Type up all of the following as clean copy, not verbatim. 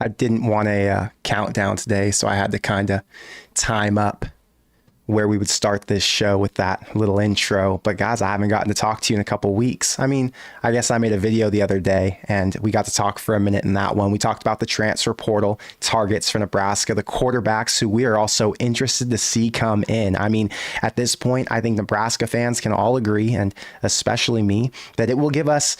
I didn't want a countdown today, so I had to kind of time up where we would start this show with that little intro. But guys, I haven't gotten to talk to you in a couple weeks. I mean, I guess I made a video the other day and we got to talk for a minute in that one. We talked about the transfer portal, targets for Nebraska, the quarterbacks who we are also interested to see come in. I mean, at this point, I think Nebraska fans can all agree, and especially me, that it will give us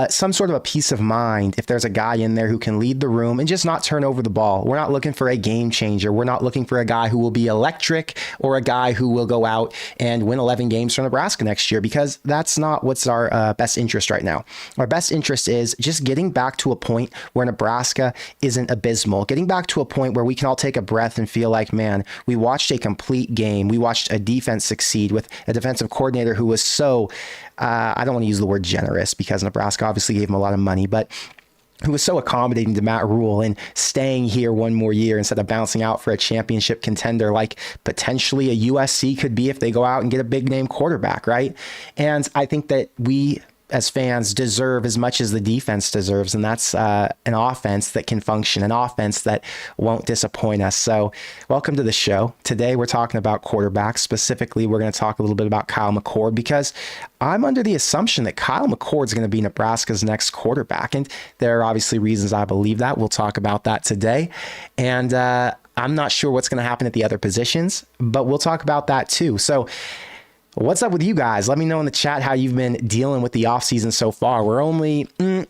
some sort of a peace of mind if there's a guy in there who can lead the room and just not turn over the ball. We're not looking for a game changer. We're not looking for a guy who will be electric or a guy who will go out and win 11 games for Nebraska next year, because that's not what's our best interest right now. Our best interest is just getting back to a point where Nebraska isn't abysmal, getting back to a point where we can all take a breath and feel like, man, we watched a complete game. We watched a defense succeed with a defensive coordinator who was so, I don't want to use the word generous because Nebraska obviously gave him a lot of money, but who was so accommodating to Matt Rule and staying here one more year instead of bouncing out for a championship contender like potentially a USC could be if they go out and get a big name quarterback, right? And I think that we as fans deserve as much as the defense deserves, and that's an offense that can function, an offense that won't disappoint us. So welcome to the show. Today we're talking about quarterbacks. Specifically, we're going to talk a little bit about Kyle Mccord, because I'm under the assumption that Kyle McCord is going to be Nebraska's next quarterback, and there are obviously reasons I believe that. We'll talk about that today. And I'm not sure what's going to happen at the other positions, but we'll talk about that too. So what's up with you guys? Let me know in the chat how you've been dealing with the offseason so far. We're only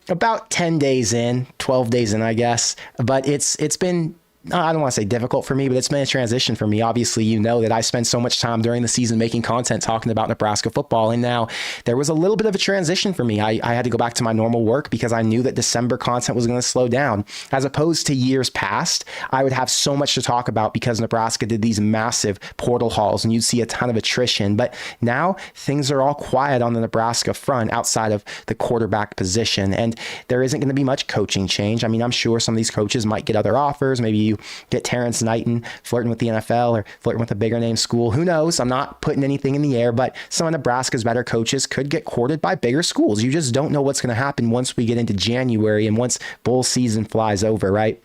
about 10 days in, 12 days in, I guess. But it's been, I don't want to say difficult for me, but it's been a transition for me. Obviously, you know that I spend so much time during the season making content talking about Nebraska football. And now there was a little bit of a transition for me. I had to go back to my normal work because I knew that December content was going to slow down. As opposed to years past, I would have so much to talk about because Nebraska did these massive portal hauls and you'd see a ton of attrition. But now things are all quiet on the Nebraska front outside of the quarterback position. And there isn't going to be much coaching change. I mean, I'm sure some of these coaches might get other offers. Maybe you get Terrence Knighton flirting with the NFL or flirting with a bigger name school. Who knows? I'm not putting anything in the air, but some of Nebraska's better coaches could get courted by bigger schools. You just don't know what's going to happen once we get into January and once bowl season flies over, right?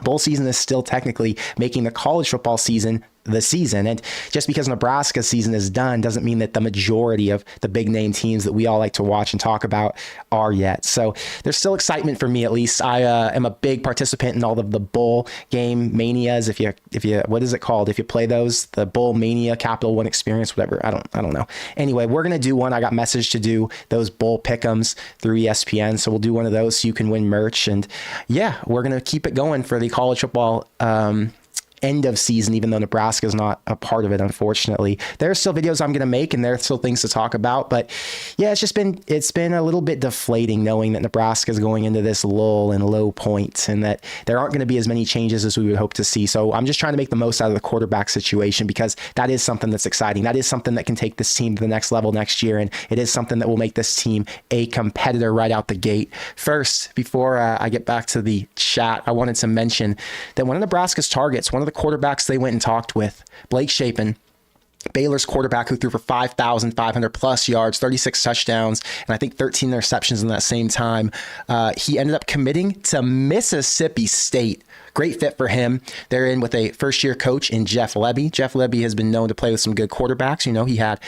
Bowl season is still technically making the college football season the season. And just because Nebraska's season is done doesn't mean that the majority of the big name teams that we all like to watch and talk about are yet. So there's still excitement for me, at least. I am a big participant in all of the bowl game manias. If you, what is it called? If you play those, the bowl mania, Capital One experience, whatever. I don't know. Anyway, we're going to do one. I got messaged to do those bowl pick'ems through ESPN. So we'll do one of those so you can win merch. And yeah, we're going to keep it going for the college football, end of season, even though Nebraska is not a part of it, unfortunately. There are still videos I'm going to make and there are still things to talk about. But yeah, it's been a little bit deflating knowing that Nebraska is going into this lull and low point and that there aren't going to be as many changes as we would hope to see. So I'm just trying to make the most out of the quarterback situation, because that is something that's exciting. That is something that can take this team to the next level next year. And it is something that will make this team a competitor right out the gate. First, before I get back to the chat, I wanted to mention that one of Nebraska's targets, one of the quarterbacks they went and talked with, Blake Shapen, Baylor's quarterback who threw for 5,500 plus yards, 36 touchdowns, and I think 13 interceptions in that same time. He ended up committing to Mississippi State. Great fit for him. They're in with a first-year coach in Jeff Lebby. Jeff Lebby has been known to play with some good quarterbacks. You know, he had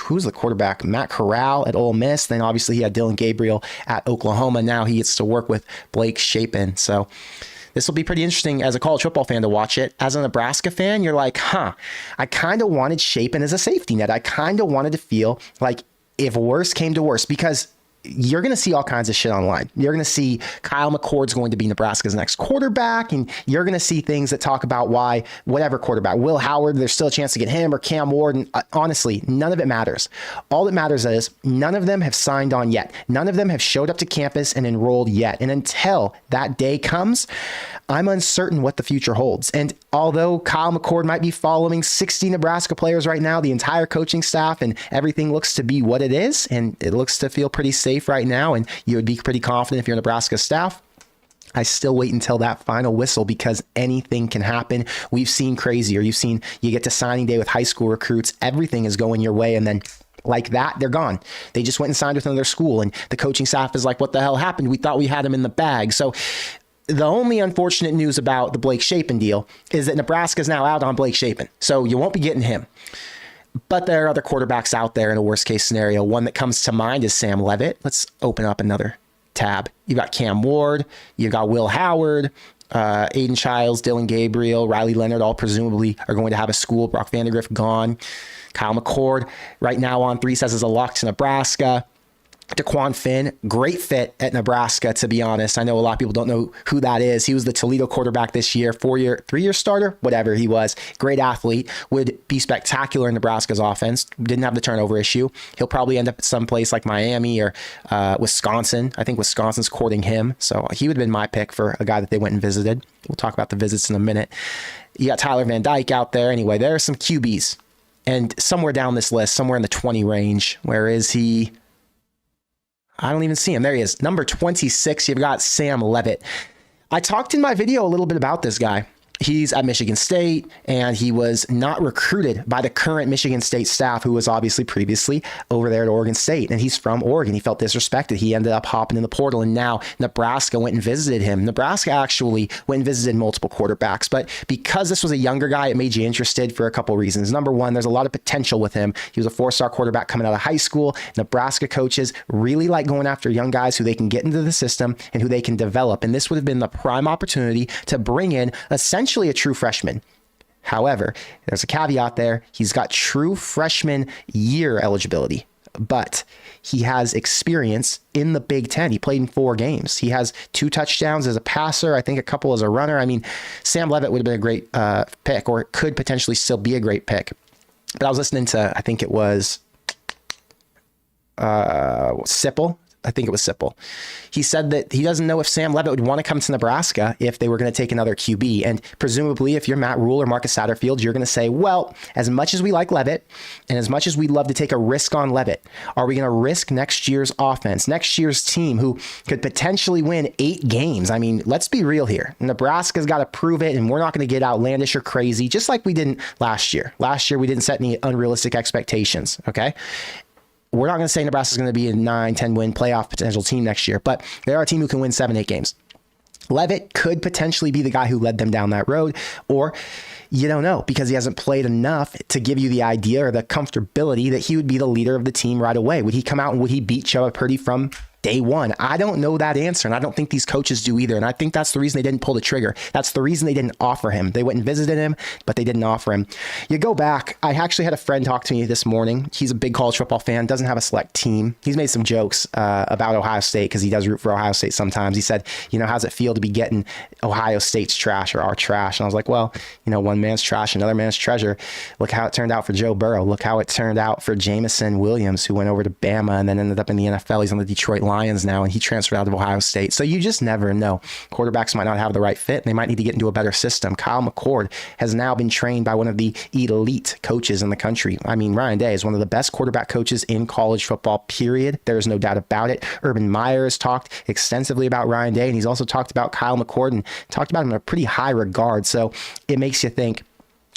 who's the quarterback? Matt Corral at Ole Miss. Then obviously he had Dylan Gabriel at Oklahoma. Now he gets to work with Blake Shapen. So this will be pretty interesting as a college football fan to watch it. As a Nebraska fan, you're like, I kind of wanted Shapen as a safety net. I kind of wanted to feel like if worse came to worse, because you're going to see all kinds of shit online. You're going to see Kyle McCord's going to be Nebraska's next quarterback, and you're going to see things that talk about why whatever quarterback, Will Howard, there's still a chance to get him, or Cam Ward. And honestly, none of it matters. All that matters is none of them have signed on yet. None of them have showed up to campus and enrolled yet. And until that day comes, I'm uncertain what the future holds. And although Kyle McCord might be following 60 Nebraska players right now, the entire coaching staff and everything looks to be what it is, and it looks to feel pretty safe right now, and you would be pretty confident if you're Nebraska staff, I still wait until that final whistle, because anything can happen. We've seen crazier. You've seen, you get to signing day with high school recruits, everything is going your way, and then like that, they're gone. They just went and signed with another school, and the coaching staff is like, what the hell happened? We thought we had him in the bag. So the only unfortunate news about the Blake Shapen deal is that Nebraska is now out on Blake Shapen. So you won't be getting him. But there are other quarterbacks out there in a worst case scenario. One that comes to mind is Sam Leavitt. Let's open up another tab. You've got Cam Ward. You've got Will Howard, Aiden Childs, Dylan Gabriel, Riley Leonard, all presumably are going to have a school. Brock Vandegrift gone. Kyle McCord right now on 3 says is a lock to Nebraska. DeQuan Finn, great fit at Nebraska, to be honest. I know a lot of people don't know who that is. He was the Toledo quarterback this year, 3-year starter, whatever he was. Great athlete, would be spectacular in Nebraska's offense. Didn't have the turnover issue. He'll probably end up at some place like Miami or Wisconsin. I think Wisconsin's courting him. So he would have been my pick for a guy that they went and visited. We'll talk about the visits in a minute. You got Tyler Van Dyke out there. Anyway, there are some QBs. And somewhere down this list, somewhere in the 20 range, where is he? I don't even see him. There he is. Number 26, you've got Sam Leavitt. I talked in my video a little bit about this guy. He's at Michigan State, and he was not recruited by the current Michigan State staff, who was obviously previously over there at Oregon State. And he's from Oregon. He felt disrespected. He ended up hopping in the portal, and now Nebraska went and visited him. Nebraska actually went and visited multiple quarterbacks. But because this was a younger guy, it made you interested for a couple reasons. Number one, there's a lot of potential with him. He was a 4-star quarterback coming out of high school. Nebraska coaches really like going after young guys who they can get into the system and who they can develop. And this would have been the prime opportunity to bring in essentially a true freshman. However, there's a caveat there. He's got true freshman year eligibility, but he has experience in the Big Ten. He played in 4 games. He has 2 touchdowns as a passer, I think a couple as a runner. I mean, Sam Leavitt would have been a great pick, or it could potentially still be a great pick. But I was listening to, I think it was Sipple. I think it was Sipple. He said that he doesn't know if Sam Leavitt would want to come to Nebraska if they were going to take another QB. And presumably, if you're Matt Rule or Marcus Satterfield, you're going to say, well, as much as we like Leavitt and as much as we'd love to take a risk on Leavitt, are we going to risk next year's offense, next year's team who could potentially win 8 games? I mean, let's be real here. Nebraska's got to prove it, and we're not going to get outlandish or crazy, just like we didn't last year. Last year, we didn't set any unrealistic expectations, okay? We're not going to say Nebraska's going to be a 9-10 win playoff potential team next year, but they're a team who can win 7-8 games. Leavitt could potentially be the guy who led them down that road, or you don't know because he hasn't played enough to give you the idea or the comfortability that he would be the leader of the team right away. Would he come out and would he beat Chubba Purdy from day one? I don't know that answer, and I don't think these coaches do either. And I think that's the reason they didn't pull the trigger. That's the reason they didn't offer him. They went and visited him, but they didn't offer him. You go back, I actually had a friend talk to me this morning. He's a big college football fan, doesn't have a select team. He's made some jokes about Ohio State because he does root for Ohio State sometimes. He said, how's it feel to be getting Ohio State's trash or our trash? And I was like, well, one man's trash, another man's treasure. Look how it turned out for Joe Burrow. Look how it turned out for Jamison Williams, who went over to Bama and then ended up in the NFL. He's on the Detroit Lions now, and he transferred out of Ohio State. So you just never know. Quarterbacks might not have the right fit. They might need to get into a better system. Kyle McCord has now been trained by one of the elite coaches in the country. I mean, Ryan Day is one of the best quarterback coaches in college football, period. There's no doubt about it. Urban Meyer has talked extensively about Ryan Day, and he's also talked about Kyle McCord and talked about him in a pretty high regard. So it makes you think,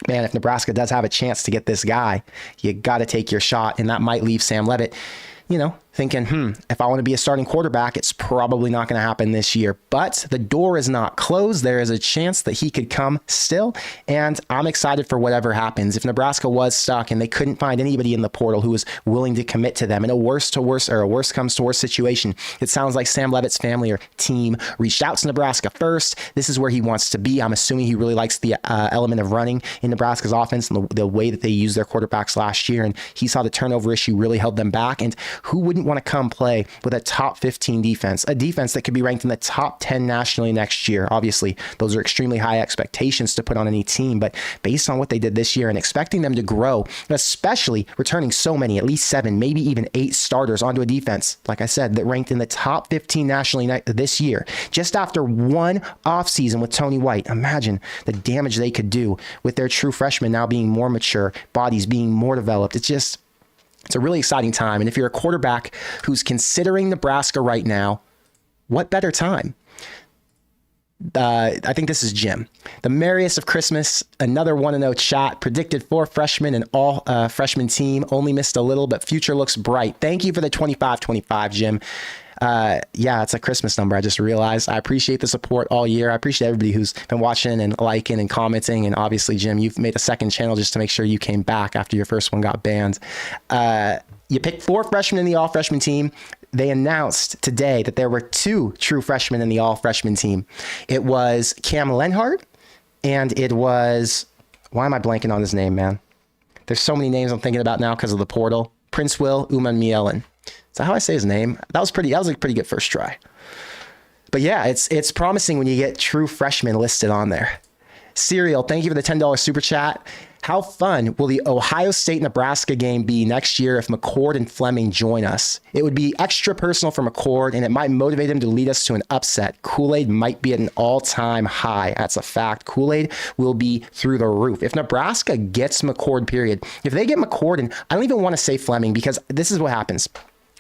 man, if Nebraska does have a chance to get this guy, you got to take your shot. And that might leave Sam Leavitt, thinking, if I want to be a starting quarterback, it's probably not going to happen this year. But the door is not closed. There is a chance that he could come still. And I'm excited for whatever happens. If Nebraska was stuck and they couldn't find anybody in the portal who was willing to commit to them in a worst comes to worst situation, it sounds like Sam Leavitt's family or team reached out to Nebraska first. This is where he wants to be. I'm assuming he really likes the element of running in Nebraska's offense and the way that they used their quarterbacks last year. And he saw the turnover issue really held them back. And who wouldn't want to come play with a top 15 defense, a defense that could be ranked in the top 10 nationally next year? Obviously, those are extremely high expectations to put on any team, but based on what they did this year and expecting them to grow, especially returning so many, at least 7, maybe even 8 starters onto a defense, like I said, that ranked in the top 15 nationally this year, just after one offseason with Tony White. Imagine the damage they could do with their true freshmen now being more mature, bodies being more developed. It's a really exciting time. And if you're a quarterback who's considering Nebraska right now, what better time? I think this is Jim. The merriest of Christmas, another 1-0 chat, predicted 4 freshmen and all freshman team, only missed a little, but future looks bright. Thank you for the 25-25, Jim. Yeah, it's a Christmas number. I just realized. I appreciate the support all year. I appreciate everybody who's been watching and liking and commenting. And obviously, Jim, you've made a second channel just to make sure you came back after your first one got banned. You picked 4 freshmen in the all-freshman team. They announced today that there were 2 true freshmen in the all-freshman team. It was Cam Lenhart, and it was, why am I blanking on his name, man? There's so many names I'm thinking about now because of the portal. Prince Will Umanmielen. Is that how I say his name? That was a pretty good first try. But yeah, it's promising when you get true freshmen listed on there. Serial, thank you for the $10 super chat. How fun will the Ohio State-Nebraska game be next year if Mccord and Fleming join us? It would be extra personal for Mccord, and it might motivate him to lead us to an upset. Kool-Aid might be at an all-time high. That's a fact. Kool-Aid will be through the roof. If Nebraska gets Mccord, period, if they get Mccord, and I don't even want to say Fleming, because this is what happens.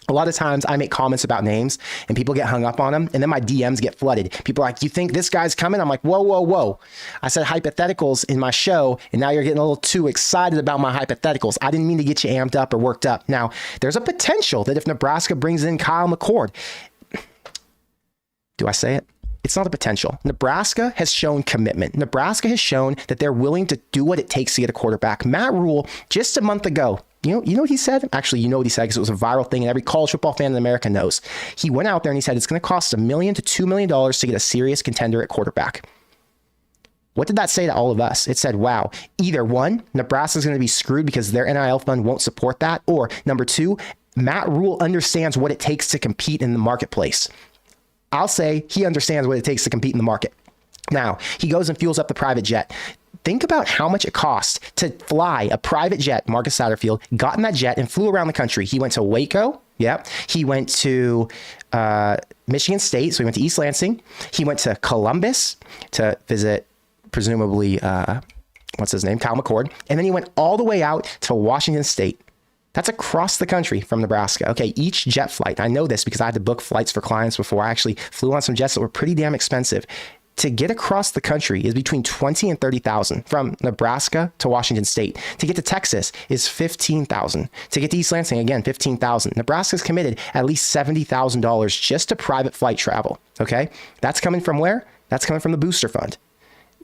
A lot of times I make comments about names and people get hung up on them, and then my DMs get flooded. People are like, you think this guy's coming? I'm like, whoa, whoa, whoa. I said hypotheticals in my show, and now you're getting a little too excited about my hypotheticals. I didn't mean to get you amped up or worked up. Now, there's a potential that if Nebraska brings in Kyle McCord, do I say it? It's not a potential. Nebraska has shown commitment. Nebraska has shown that they're willing to do what it takes to get a quarterback. Matt Rule, just a month ago, you know what he said? Actually, you know what he said because it was a viral thing and every college football fan in America knows. He went out there and he said it's going to cost $1 million to $2 million to get a serious contender at quarterback. What did that say to all of us? It said, wow, either one, Nebraska's going to be screwed because their NIL fund won't support that, or number 2, Matt Rule understands what it takes to compete in the marketplace. I'll say he understands what it takes to compete in the market. Now, he goes and fuels up the private jet. Think about how much it costs to fly a private jet. Marcus Satterfield got in that jet and flew around the country. He went to Waco. Yep. He went to Michigan State. So he went to East Lansing. He went to Columbus to visit, presumably, what's his name? Kyle McCord. And then he went all the way out to Washington State. That's across the country from Nebraska. Okay, each jet flight, I know this because I had to book flights for clients before. I actually flew on some jets that were pretty damn expensive. To get across the country is between $20,000 and $30,000 from Nebraska to Washington State. To get to Texas is $15,000. To get to East Lansing, again, $15,000. Nebraska's committed at least $70,000 just to private flight travel. Okay, that's coming from where? That's coming from the booster fund.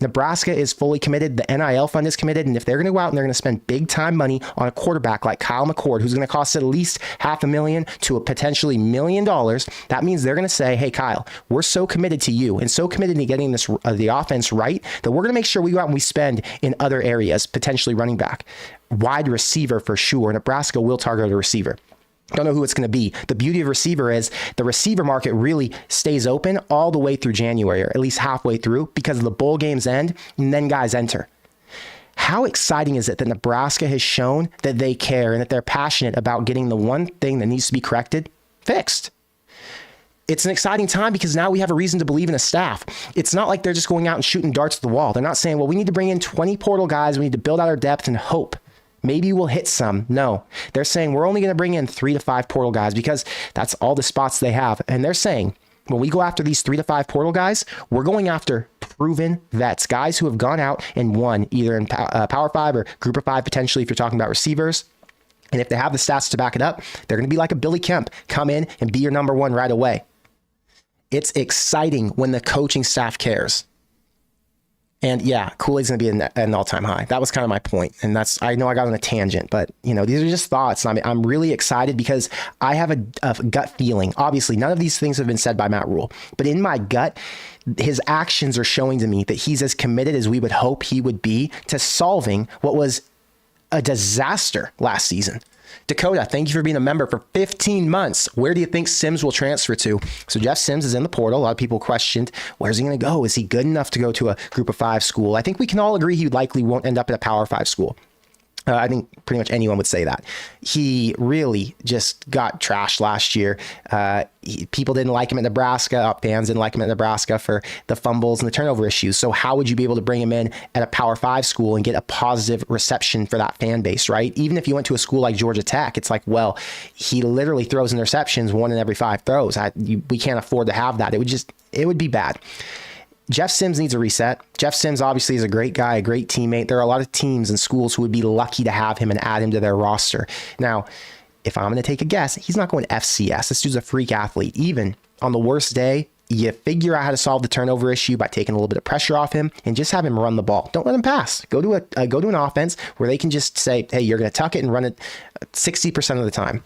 Nebraska is fully committed. The NIL fund is committed. And if they're going to go out and they're going to spend big time money on a quarterback like Kyle McCord, who's going to cost at least $500,000 to a potentially $1 million, that means they're going to say, hey, Kyle, we're so committed to you and so committed to getting this the offense right that we're going to make sure we go out and we spend in other areas, potentially running back, wide receiver for sure. Nebraska will target a receiver. Don't know who it's going to be. The beauty of receiver is the receiver market really stays open all the way through January, or at least halfway through, because the bowl games end and then guys enter. How exciting is it that Nebraska has shown that they care and that they're passionate about getting the one thing that needs to be corrected fixed? It's an exciting time because now we have a reason to believe in a staff. It's not like they're just going out and shooting darts at the wall. They're not saying, well, we need to bring in 20 portal guys. We need to build out our depth and hope. Maybe we'll hit some. No, they're saying we're only going to bring in 3 to 5 portal guys because that's all the spots they have. And they're saying when we go after these 3 to 5 portal guys, we're going after proven vets, guys who have gone out and won either in Power 5 or Group of 5, potentially if you're talking about receivers. And if they have the stats to back it up, they're going to be like a Billy Kemp, come in and be your number one right away. It's exciting when the coaching staff cares. And yeah, Kool-Aid's going to be an all-time high. That was kind of my point. And that's, I know I got on a tangent, but you know, these are just thoughts. And I'm really excited because I have a gut feeling. Obviously, none of these things have been said by Matt Rule, but in my gut, his actions are showing to me that he's as committed as we would hope he would be to solving what was a disaster last season. Dakota, thank you for being a member for 15 months. Where do you think Sims will transfer to? So Jeff Sims is in the portal. A lot of people questioned, where's he going to go? Is he good enough to go to a Group of 5 school? I think we can all agree he likely won't end up at a Power 5 school. I think pretty much anyone would say that. He really just got trashed last year. People didn't like him at Nebraska. Fans didn't like him at Nebraska for the fumbles and the turnover issues. So how would you be able to bring him in at a Power 5 school and get a positive reception for that fan base, right? Even if you went to a school like Georgia Tech, it's like, well, he literally throws interceptions 1 in every 5 throws. We can't afford to have that. It would be bad. Jeff Sims needs a reset. Jeff Sims obviously is a great guy, a great teammate. There are a lot of teams and schools who would be lucky to have him and add him to their roster. Now, if I'm going to take a guess, he's not going FCS. This dude's a freak athlete. Even on the worst day, you figure out how to solve the turnover issue by taking a little bit of pressure off him and just have him run the ball. Don't let him pass. Go to an offense where they can just say, hey, you're going to tuck it and run it 60% of the time.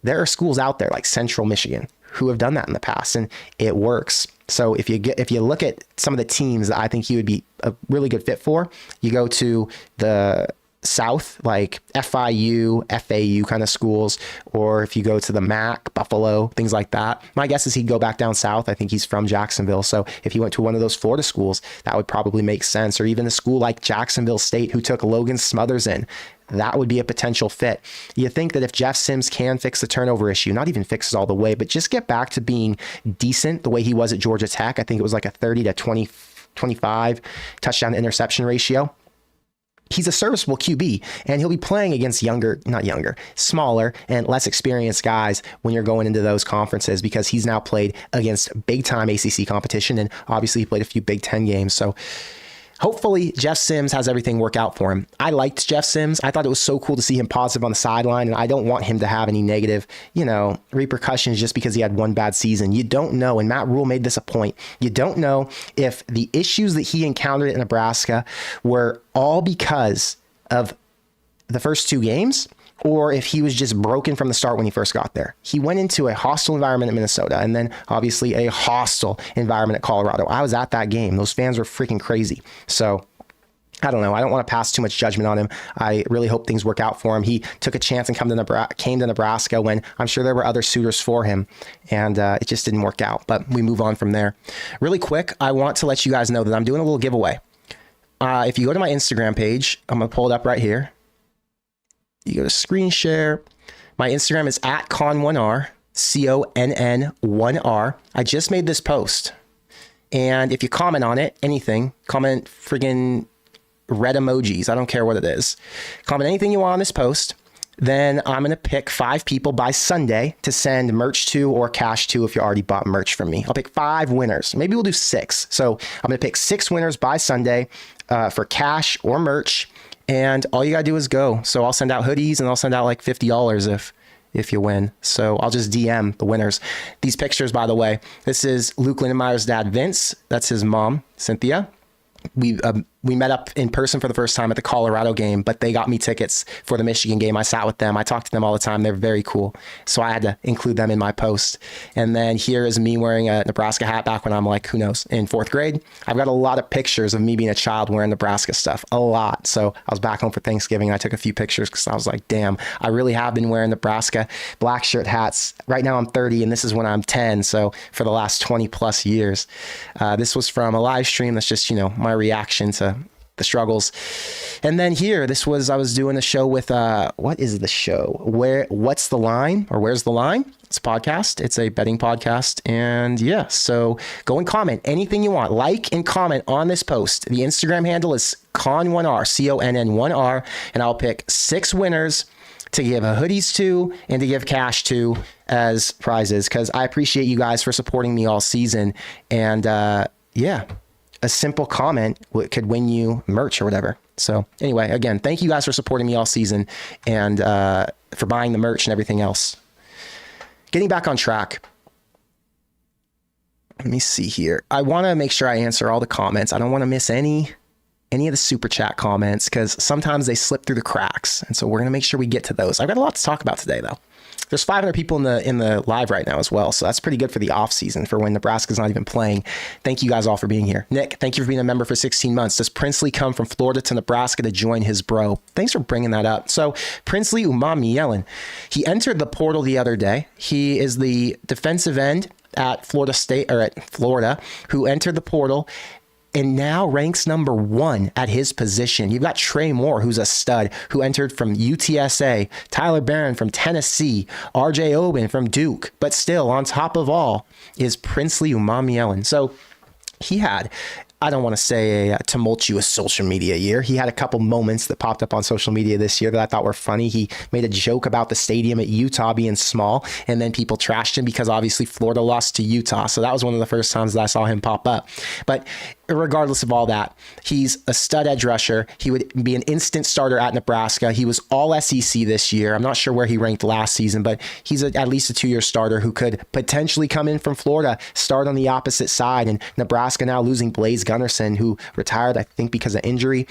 There are schools out there like Central Michigan who have done that in the past, and it works. So if you look at some of the teams that I think he would be a really good fit for, you go to the South, like FIU, FAU kind of schools, or if you go to the MAC, Buffalo, things like that. My guess is he'd go back down south. I think he's from Jacksonville. So if he went to one of those Florida schools, that would probably make sense. Or even a school like Jacksonville State, who took Logan Smothers in. That would be a potential fit. You think that if Jeff Sims can fix the turnover issue, not even fix it all the way, but just get back to being decent the way he was at Georgia Tech. I think it was like a 30 to 25 touchdown to interception ratio. He's a serviceable QB, and he'll be playing against smaller and less experienced guys when you're going into those conferences, because he's now played against big time ACC competition, and obviously he played a few Big Ten games. So hopefully Jeff Sims has everything work out for him. I liked Jeff Sims. I thought it was so cool to see him positive on the sideline, and I don't want him to have any negative, repercussions just because he had one bad season. You don't know, and Matt Rule made this a point. You don't know if the issues that he encountered in Nebraska were all because of the first two games, or if he was just broken from the start when he first got there. He went into a hostile environment in Minnesota, and then obviously a hostile environment at Colorado. I was at that game. Those fans were freaking crazy. So I don't know. I don't want to pass too much judgment on him. I really hope things work out for him. He took a chance and came to Nebraska when I'm sure there were other suitors for him, and it just didn't work out. But we move on from there. Really quick, I want to let you guys know that I'm doing a little giveaway. If you go to my Instagram page, I'm going to pull it up right here. You go to screen share. My Instagram is at Conn1R, CONN1R. I just made this post. And if you comment on it, comment friggin' red emojis. I don't care what it is. Comment anything you want on this post. Then I'm going to pick 5 people by Sunday to send merch to or cash to if you already bought merch from me. I'll pick 5 winners. Maybe we'll do 6. So I'm going to pick 6 winners by Sunday for cash or merch. And all you got to do is go. So I'll send out hoodies, and I'll send out like $50 if you win. So I'll just DM the winners. These pictures, by the way, this is Luke Lindenmeyer's dad, Vince. That's his mom, Cynthia. We met up in person for the first time at the Colorado game, but they got me tickets for the Michigan game. I sat with them. I talked to them all the time. They're very cool. So I had to include them in my post. And then here is me wearing a Nebraska hat back when I'm like, who knows, in 4th grade. I've got a lot of pictures of me being a child wearing Nebraska stuff, a lot. So I was back home for Thanksgiving, and I took a few pictures because I was like, damn, I really have been wearing Nebraska black shirt hats. Right now I'm 30, and this is when I'm 10. So for the last 20 plus years, this was from a live stream. That's just, my reaction to the struggles. And then here, I was doing a show with, what is the show? What's the Line, or Where's the Line? It's a podcast. It's a betting podcast. And yeah, so go and comment anything you want. Like and comment on this post. The Instagram handle is Conn1R, CONN1R, and I'll pick 6 winners to give hoodies to and to give cash to as prizes, because I appreciate you guys for supporting me all season. And yeah, a simple comment could win you merch or whatever. So anyway, again, thank you guys for supporting me all season and for buying the merch and everything else. Getting back on track. Let me see here. I want to make sure I answer all the comments. I don't want to miss any of the super chat comments, because sometimes they slip through the cracks. And so we're going to make sure we get to those. I've got a lot to talk about today, though. There's 500 people in the live right now as well. So that's pretty good for the off season, for when Nebraska's not even playing. Thank you guys all for being here. Nick, thank you for being a member for 16 months. Does Princely come from Florida to Nebraska to join his bro? Thanks for bringing that up. So Princely Umami Yellen, he entered the portal the other day. He is the defensive end at Florida, who entered the portal and now ranks number 1 at his position. You've got Trey Moore, who's a stud, who entered from UTSA, Tyler Barron from Tennessee, RJ Oben from Duke, but still on top of all is Princely Umami. So he had, I don't want to say a tumultuous social media year. He had a couple moments that popped up on social media this year that I thought were funny. He made a joke about the stadium at Utah being small, and then people trashed him because obviously Florida lost to Utah. So that was one of the first times that I saw him pop up. But regardless of all that, he's a stud edge rusher. He would be an instant starter at Nebraska. He was all SEC this year. I'm not sure where he ranked last season, but he's at least a 2-year starter who could potentially come in from Florida, start on the opposite side. And Nebraska now losing Blaze Gunnerson, who retired, I think, because of injury.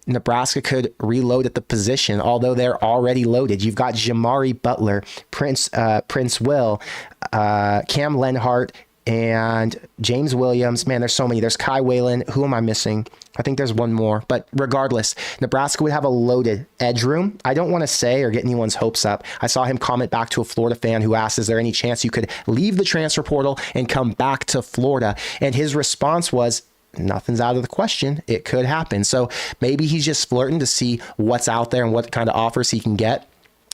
Nebraska could reload at the position, although they're already loaded. You've got Jamari Butler, Prince Will, Cam Lenhart, and James Williams. Man, there's so many. There's Kai Whalen. Who am I missing? I think there's one more. But regardless, Nebraska would have a loaded edge room. I don't want to say or get anyone's hopes up. I saw him comment back to a Florida fan who asked, is there any chance you could leave the transfer portal and come back to Florida? And his response was, nothing's out of the question. It could happen. So maybe he's just flirting to see what's out there and what kind of offers he can get.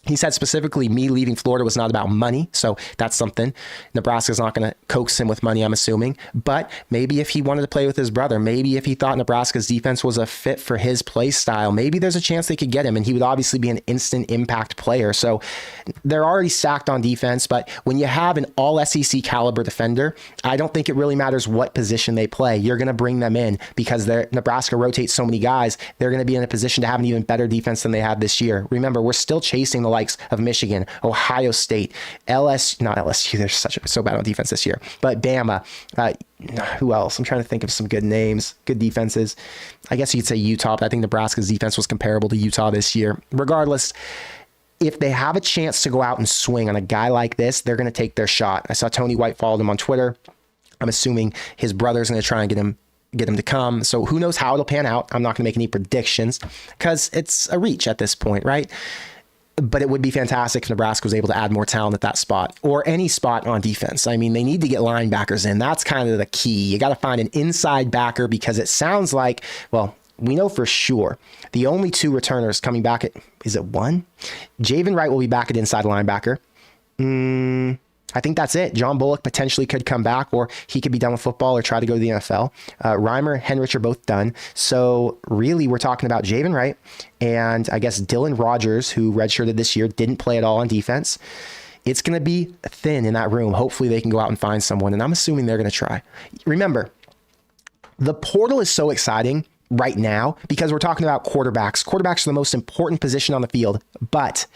He said specifically, me leaving Florida was not about money. So that's something. Nebraska's not going to coax him with money, I'm assuming. But maybe if he wanted to play with his brother, maybe if he thought Nebraska's defense was a fit for his play style, maybe there's a chance they could get him, and he would obviously be an instant impact player. So they're already stacked on defense, but when you have an all SEC caliber defender, I don't think it really matters what position they play. You're going to bring them in because Nebraska rotates so many guys. They're going to be in a position to have an even better defense than they have this year. Remember, we're still chasing the likes of Michigan, Ohio State, not LSU. They're so bad on defense this year, but Bama. Who else? I'm trying to think of some good names, good defenses. I guess you could say Utah, but I think Nebraska's defense was comparable to Utah this year. Regardless, if they have a chance to go out and swing on a guy like this, they're going to take their shot. I saw Tony White followed him on Twitter. I'm assuming his brother's going to try and get him to come. So who knows how it'll pan out. I'm not going to make any predictions because it's a reach at this point, right? But it would be fantastic if Nebraska was able to add more talent at that spot or any spot on defense. I mean, they need to get linebackers in. That's kind of the key. You got to find an inside backer because it sounds like, well, we know for sure the only 2 returners coming back is it 1? Javen Wright will be back at inside linebacker. I think that's it. John Bullock potentially could come back, or he could be done with football or try to go to the NFL. Reimer, Henrich are both done. So really, we're talking about Javen Wright and I guess Dylan Rogers, who redshirted this year, didn't play at all on defense. It's going to be thin in that room. Hopefully they can go out and find someone, and I'm assuming they're going to try. Remember, the portal is so exciting right now because we're talking about quarterbacks. Quarterbacks are the most important position on the field, but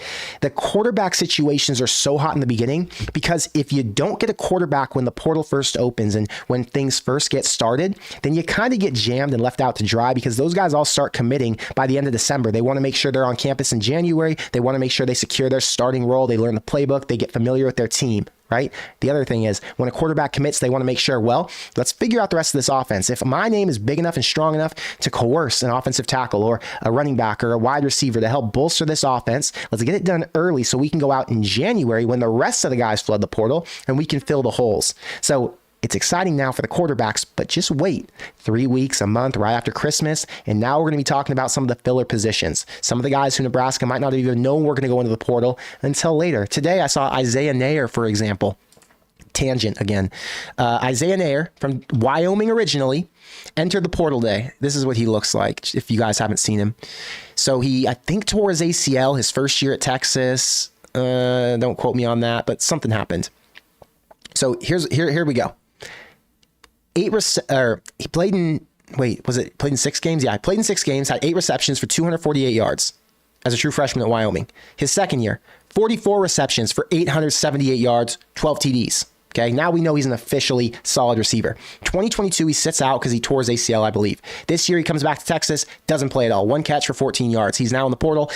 the quarterback situations are so hot in the beginning because if you don't get a quarterback when the portal first opens and when things first get started, then you kind of get jammed and left out to dry because those guys all start committing by the end of December. They want to make sure they're on campus in January. They want to make sure they secure their starting role. They learn the playbook. They get familiar with their team. Right? The other thing is when a quarterback commits, they want to make sure, well, let's figure out the rest of this offense. If my name is big enough and strong enough to coerce an offensive tackle or a running back or a wide receiver to help bolster this offense, let's get it done early so we can go out in January when the rest of the guys flood the portal and we can fill the holes. So it's exciting now for the quarterbacks, but just wait 3 weeks, a month, right after Christmas. And now we're going to be talking about some of the filler positions. Some of the guys who Nebraska might not have even known were going to go into the portal until later. Today, I saw Isaiah Nair, for example. Tangent again. Isaiah Nair from Wyoming originally entered the portal day. This is what he looks like if you guys haven't seen him. So he, I think, tore his ACL his first year at Texas. Don't quote me on that, but something happened. So here we go. He played in 6 games? Yeah, he played in 6 games, had 8 receptions for 248 yards as a true freshman at Wyoming. His second year, 44 receptions for 878 yards, 12 TDs. Okay, now we know he's an officially solid receiver. 2022, he sits out because he tore his ACL, I believe. This year, he comes back to Texas, doesn't play at all. 1 catch for 14 yards. He's now in the portal.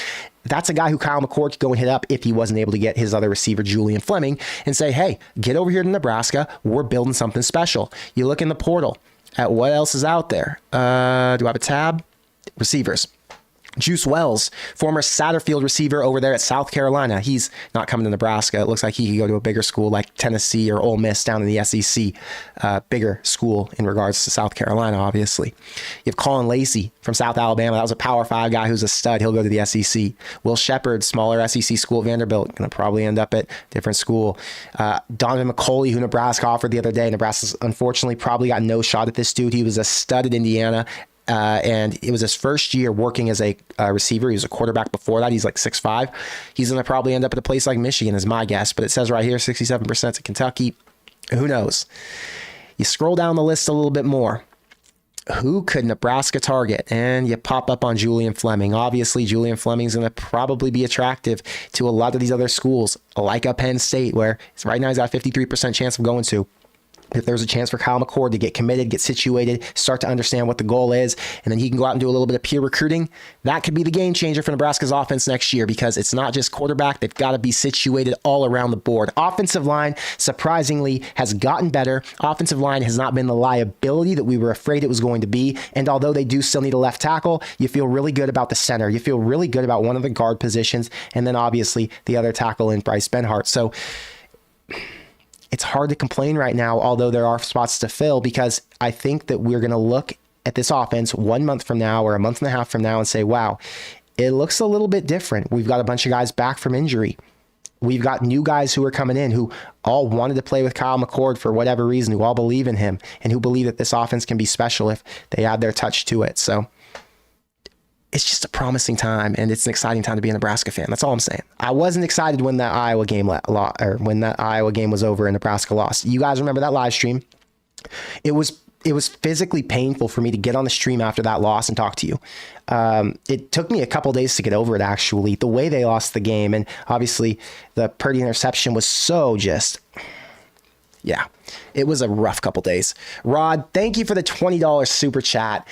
That's a guy who Kyle McCord could go and hit up if he wasn't able to get his other receiver, Julian Fleming, and say, hey, get over here to Nebraska. We're building something special. You look in the portal at what else is out there. Do I have a tab? Receivers. Juice Wells, former Satterfield receiver over there at South Carolina. He's not coming to Nebraska. It looks like he could go to a bigger school like Tennessee or Ole Miss down in the SEC. Bigger school in regards to South Carolina, obviously. You have Colin Lacey from South Alabama. That was a Power 5 guy who's a stud. He'll go to the SEC. Will Shepard, smaller SEC school at Vanderbilt, going to probably end up at a different school. Donovan McCauley, who Nebraska offered the other day. Nebraska's unfortunately probably got no shot at this dude. He was a stud at Indiana. And it was his first year working as a receiver. He was a quarterback before that. He's like 6'5". He's going to probably end up at a place like Michigan is my guess. But it says right here, 67% to Kentucky. Who knows? You scroll down the list a little bit more. Who could Nebraska target? And you pop up on Julian Fleming. Obviously, Julian Fleming's going to probably be attractive to a lot of these other schools, like a Penn State, where right now he's got a 53% chance of going to. If there's a chance for Kyle McCord to get committed, get situated, start to understand what the goal is, and then he can go out and do a little bit of peer recruiting, that could be the game changer for Nebraska's offense next year, because it's not just quarterback. They've got to be situated all around the board. Offensive line, surprisingly, has gotten better. Offensive line has not been the liability that we were afraid it was going to be. And although they do still need a left tackle, you feel really good about the center. You feel really good about one of the guard positions, and then obviously the other tackle in Bryce Benhart. So it's hard to complain right now, although there are spots to fill, because I think that we're going to look at this offense 1 month from now or a month and a half from now and say, wow, it looks a little bit different. We've got a bunch of guys back from injury. We've got new guys who are coming in who all wanted to play with Kyle McCord for whatever reason, who all believe in him and who believe that this offense can be special if they add their touch to it. So it's just a promising time, and it's an exciting time to be a Nebraska fan. That's all I'm saying. I wasn't excited when that Iowa game when that Iowa game was over and Nebraska lost. You guys remember that live stream? It was physically painful for me to get on the stream after that loss and talk to you. It took me a couple days to get over it, actually, the way they lost the game. And obviously the Purdy interception was so just, yeah, it was a rough couple days. Rod, thank you for the $20 super chat.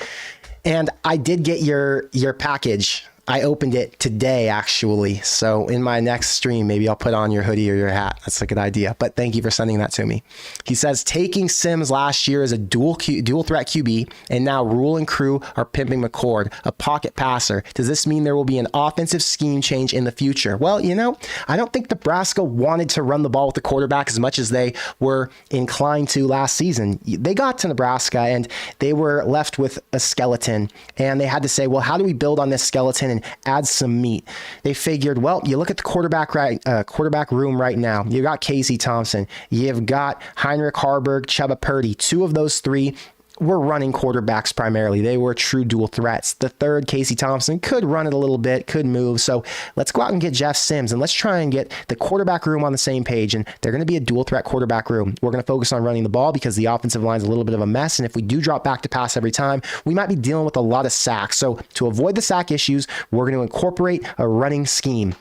And I did get your package. I opened it today, actually. So in my next stream, maybe I'll put on your hoodie or your hat. That's a good idea. But thank you for sending that to me. He says, taking Sims last year as a dual threat QB, and now Rule and crew are pimping Mccord, a pocket passer. Does this mean there will be an offensive scheme change in the future? Well, I don't think Nebraska wanted to run the ball with the quarterback as much as they were inclined to last season. They got to Nebraska and they were left with a skeleton, and they had to say, well, how do we build on this skeleton and add some meat? They figured, well, you look at the quarterback room right now. You got Casey Thompson. You've got Heinrich Harburg, Chuba Purdy. Two of those three were running quarterbacks primarily. They were true dual threats. The third, Casey Thompson, could run it a little bit, could move. So let's go out and get Jeff Sims, and let's try and get the quarterback room on the same page. And they're going to be a dual threat quarterback room. We're going to focus on running the ball because the offensive line is a little bit of a mess. And if we do drop back to pass every time, we might be dealing with a lot of sacks. So to avoid the sack issues, we're going to incorporate a running scheme.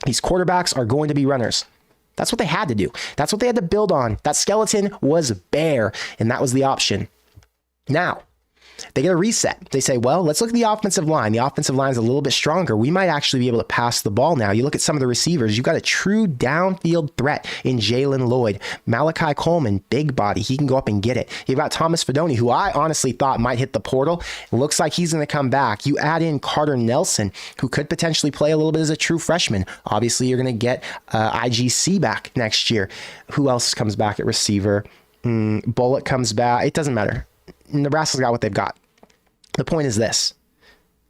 These quarterbacks are going to be runners. That's what they had to do. That's what they had to build on. That skeleton was bare, and that was the option. Now, they get a reset. They say, well, let's look at the offensive line. The offensive line is a little bit stronger. We might actually be able to pass the ball now. You look at some of the receivers. You've got a true downfield threat in Jalen Lloyd. Malachi Coleman, big body. He can go up and get it. You've got Thomas Fidone, who I honestly thought might hit the portal. It looks like he's going to come back. You add in Carter Nelson, who could potentially play a little bit as a true freshman. Obviously, you're going to get IGC back next year. Who else comes back at receiver? Bullock comes back. It doesn't matter. Nebraska's got what they've got. The point is this.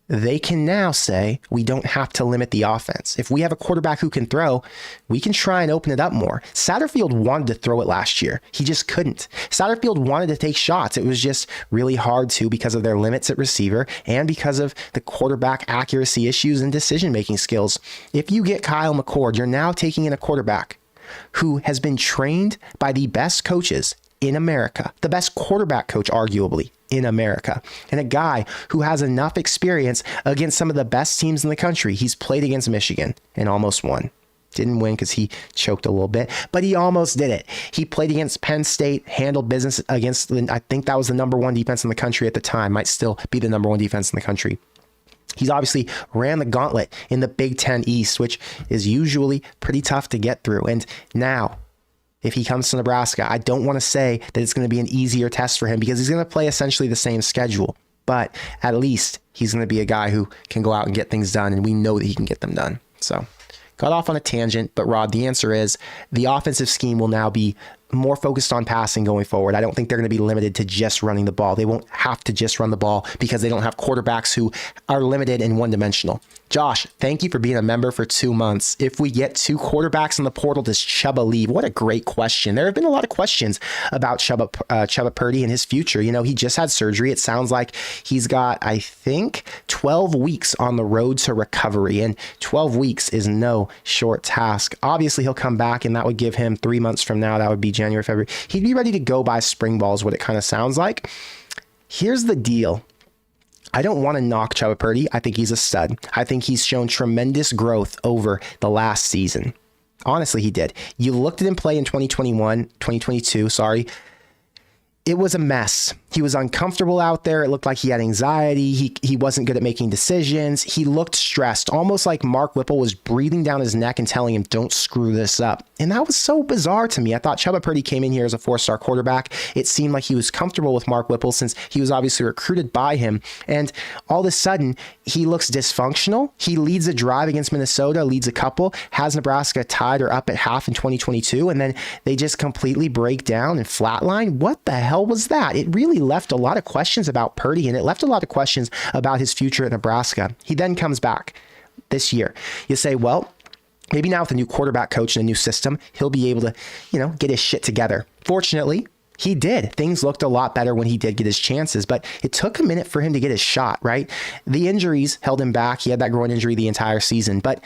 They can now say we don't have to limit the offense. If we have a quarterback who can throw, we can try and open it up more. Satterfield wanted to throw it last year. He just couldn't. Satterfield wanted to take shots. It was just really hard to because of their limits at receiver and because of the quarterback accuracy issues and decision-making skills. If you get Kyle McCord, you're now taking in a quarterback who has been trained by the best coaches in America, the best quarterback coach, arguably, in America, and a guy who has enough experience against some of the best teams in the country. He's played against Michigan and almost won. Didn't win because he choked a little bit, but he almost did it. He played against Penn State, handled business against, I think that was the number one defense in the country at the time, might still be the number one defense in the country. He's obviously ran the gauntlet in the Big Ten East, which is usually pretty tough to get through. And now, if he comes to Nebraska, I don't want to say that it's going to be an easier test for him because he's going to play essentially the same schedule. But at least he's going to be a guy who can go out and get things done, and we know that he can get them done. So got off on a tangent, but Rod, the answer is the offensive scheme will now be more focused on passing going forward. I don't think they're going to be limited to just running the ball. They won't have to just run the ball because they don't have quarterbacks who are limited and one-dimensional. Josh, thank you for being a member for 2 months. If we get two quarterbacks in the portal, does Chuba leave? What a great question. There have been a lot of questions about Chuba Purdy and his future. You know, he just had surgery. It sounds like he's got, I think, 12 weeks on the road to recovery, and 12 weeks is no short task. Obviously, he'll come back, and that would give him 3 months from now. That would be January, February. He'd be ready to go by spring ball is what it kind of sounds like. Here's the deal. I don't want to knock Chubba Purdy. I think he's a stud. I think he's shown tremendous growth over the last season. Honestly, he did. You looked at him play in 2022, sorry. It was a mess. He was uncomfortable out there. It looked like he had anxiety. He wasn't good at making decisions. He looked stressed, almost like Mark Whipple was breathing down his neck and telling him, don't screw this up. And that was so bizarre to me. I thought Chubba Purdy came in here as a 4-star quarterback. It seemed like he was comfortable with Mark Whipple since he was obviously recruited by him. And all of a sudden, he looks dysfunctional. He leads a drive against Minnesota, leads a couple, has Nebraska tied or up at half in 2022, and then they just completely break down and flatline. What the hell was that? It really left a lot of questions about Purdy, and it left a lot of questions about his future at Nebraska. He then comes back this year. You say, well, maybe now with a new quarterback coach and a new system, he'll be able to, get his shit together. Fortunately, he did. Things looked a lot better when he did get his chances, but it took a minute for him to get his shot, right? The injuries held him back. He had that groin injury the entire season, but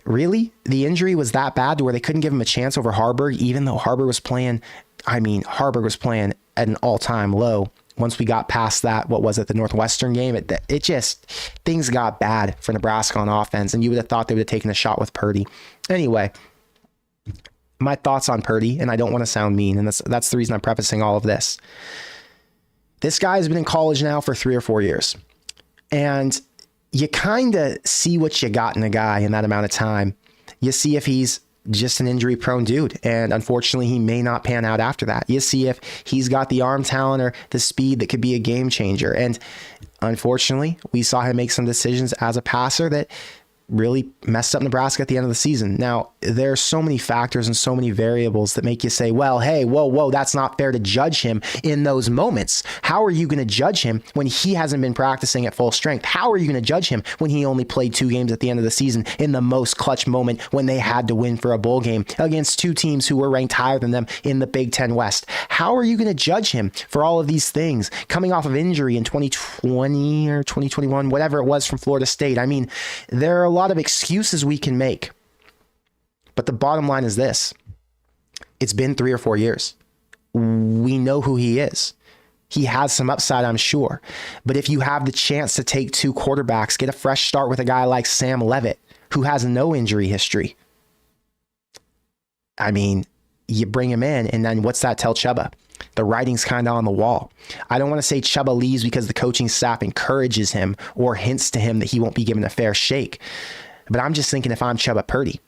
really, the injury was that bad to where they couldn't give him a chance over Harburg, even though Harburg was playing at an all-time low. Once we got past that, the Northwestern game, it just, things got bad for Nebraska on offense, and you would have thought they would have taken a shot with Purdy. Anyway, my thoughts on Purdy, and I don't want to sound mean, and that's the reason I'm prefacing all of this. This guy has been in college now for 3 or 4 years, and you kind of see what you got in a guy in that amount of time. You see if he's just an injury-prone dude, and unfortunately, he may not pan out after that. You see if he's got the arm talent or the speed that could be a game changer, and unfortunately, we saw him make some decisions as a passer that really messed up Nebraska at the end of the season. Now, there are so many factors and so many variables that make you say, well, hey, whoa, that's not fair to judge him in those moments. How are you going to judge him when he hasn't been practicing at full strength? How are you going to judge him when he only played 2 games at the end of the season in the most clutch moment when they had to win for a bowl game against 2 teams who were ranked higher than them in the Big Ten West? How are you going to judge him for all of these things coming off of injury in 2020 or 2021, whatever it was, from Florida State? I mean, there are a lot of excuses we can make, but the bottom line is this: it's been 3 or 4 years. We know who he is. He has some upside, I'm sure, but if you have the chance to take 2 quarterbacks, get a fresh start with a guy like Sam Leavitt, who has no injury history, I mean, you bring him in, and then what's that tell Chubba? The writing's kind of on the wall. I don't want to say Chubba leaves because the coaching staff encourages him or hints to him that he won't be given a fair shake. But I'm just thinking, if I'm Chubba Purdy,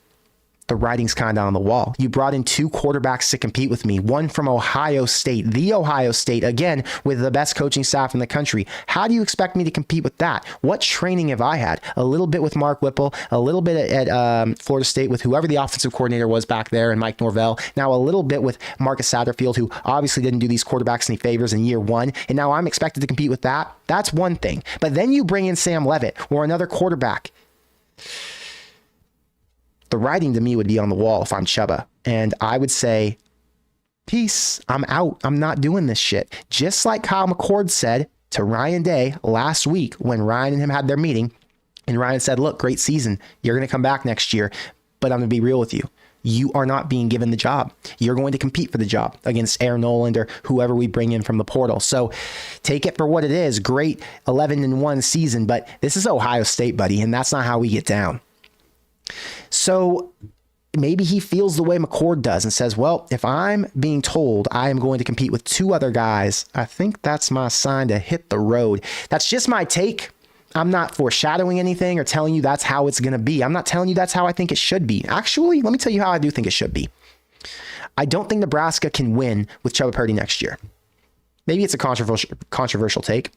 the writing's kind of on the wall. You brought in 2 quarterbacks to compete with me, one from Ohio State, again, with the best coaching staff in the country. How do you expect me to compete with that? What training have I had? A little bit with Mark Whipple, a little bit at Florida State with whoever the offensive coordinator was back there, and Mike Norvell. Now a little bit with Marcus Satterfield, who obviously didn't do these quarterbacks any favors in year 1. And now I'm expected to compete with that. That's one thing. But then you bring in Sam Leavitt or another quarterback. The writing to me would be on the wall if I'm Chubba. And I would say, peace, I'm out. I'm not doing this shit. Just like Kyle McCord said to Ryan Day last week when Ryan and him had their meeting. And Ryan said, look, great season. You're going to come back next year. But I'm going to be real with you. You are not being given the job. You're going to compete for the job against Aaron Noland or whoever we bring in from the portal. So take it for what it is. Great 11-1 season. But this is Ohio State, buddy. And that's not how we get down. So maybe he feels the way McCord does and says, well, if I'm being told I am going to compete with 2 other guys, I think that's my sign to hit the road. That's just my take. I'm not foreshadowing anything or telling you that's how it's going to be. I'm not telling you that's how I think it should be. Actually, let me tell you how I do think it should be. I don't think Nebraska can win with Chubba Purdy next year. Maybe it's a controversial take.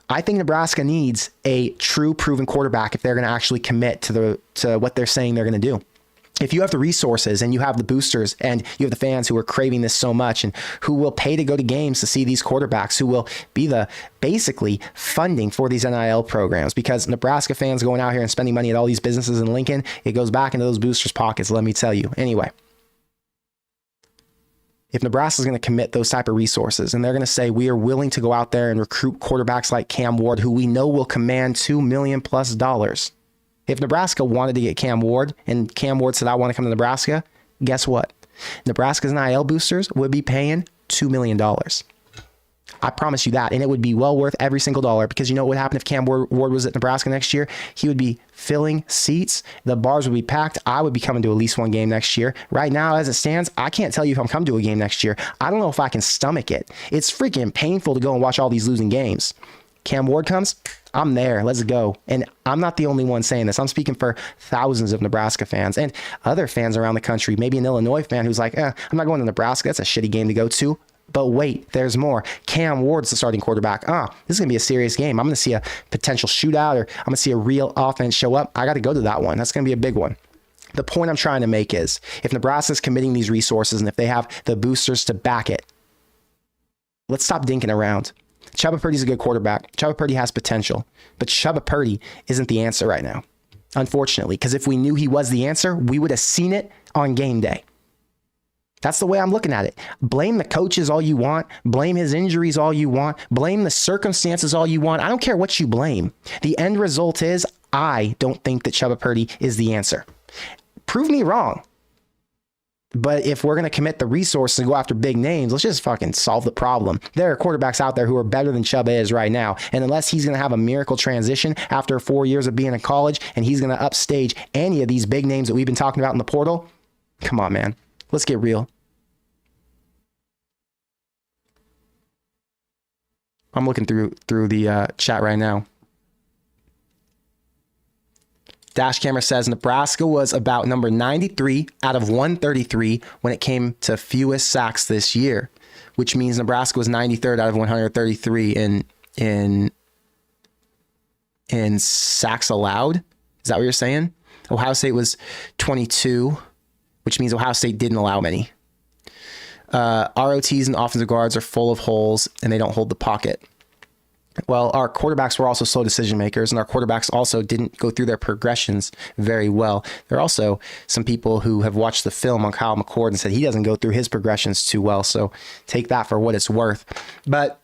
I think Nebraska needs a true proven quarterback if they're going to actually commit to what they're saying they're going to do. If you have the resources and you have the boosters and you have the fans who are craving this so much and who will pay to go to games to see these quarterbacks, who will be the basically funding for these NIL programs, because Nebraska fans going out here and spending money at all these businesses in Lincoln, it goes back into those boosters' pockets, let me tell you. Anyway. If Nebraska is going to commit those type of resources and they're going to say, we are willing to go out there and recruit quarterbacks like Cam Ward, who we know will command $2 million+. If Nebraska wanted to get Cam Ward and Cam Ward said, I want to come to Nebraska, guess what? Nebraska's NIL boosters would be paying $2 million. I promise you that. And it would be well worth every single dollar, because you know what would happen if Cam Ward was at Nebraska next year? He would be filling seats. The bars would be packed. I would be coming to at least one game next year. Right now, as it stands, I can't tell you if I'm coming to a game next year. I don't know if I can stomach it. It's freaking painful to go and watch all these losing games. Cam Ward comes, I'm there. Let's go. And I'm not the only one saying this. I'm speaking for thousands of Nebraska fans and other fans around the country. Maybe an Illinois fan who's like, I'm not going to Nebraska. That's a shitty game to go to. But wait, there's more. Cam Ward's the starting quarterback. This is going to be a serious game. I'm going to see a potential shootout, or I'm going to see a real offense show up. I got to go to that one. That's going to be a big one. The point I'm trying to make is, if Nebraska's committing these resources and if they have the boosters to back it, let's stop dinking around. Chubba Purdy's a good quarterback. Chubba Purdy has potential, but Chubba Purdy isn't the answer right now, unfortunately, because if we knew he was the answer, we would have seen it on game day. That's the way I'm looking at it. Blame the coaches all you want. Blame his injuries all you want. Blame the circumstances all you want. I don't care what you blame. The end result is, I don't think that Chubba Purdy is the answer. Prove me wrong. But if we're going to commit the resources and go after big names, let's just fucking solve the problem. There are quarterbacks out there who are better than Chubba is right now. And unless he's going to have a miracle transition after 4 years of being in college and he's going to upstage any of these big names that we've been talking about in the portal, come on, man. Let's get real. I'm looking through the chat right now. Dash Camera says Nebraska was about number 93 out of 133 when it came to fewest sacks this year, which means Nebraska was 93rd out of 133 in sacks allowed. Is that what you're saying? Ohio State was 22, which means Ohio State didn't allow many. ROTs and offensive guards are full of holes and they don't hold the pocket. Well, our quarterbacks were also slow decision makers, and our quarterbacks also didn't go through their progressions very well. There are also some people who have watched the film on Kyle Mccord and said he doesn't go through his progressions too well, so take that for what it's worth. But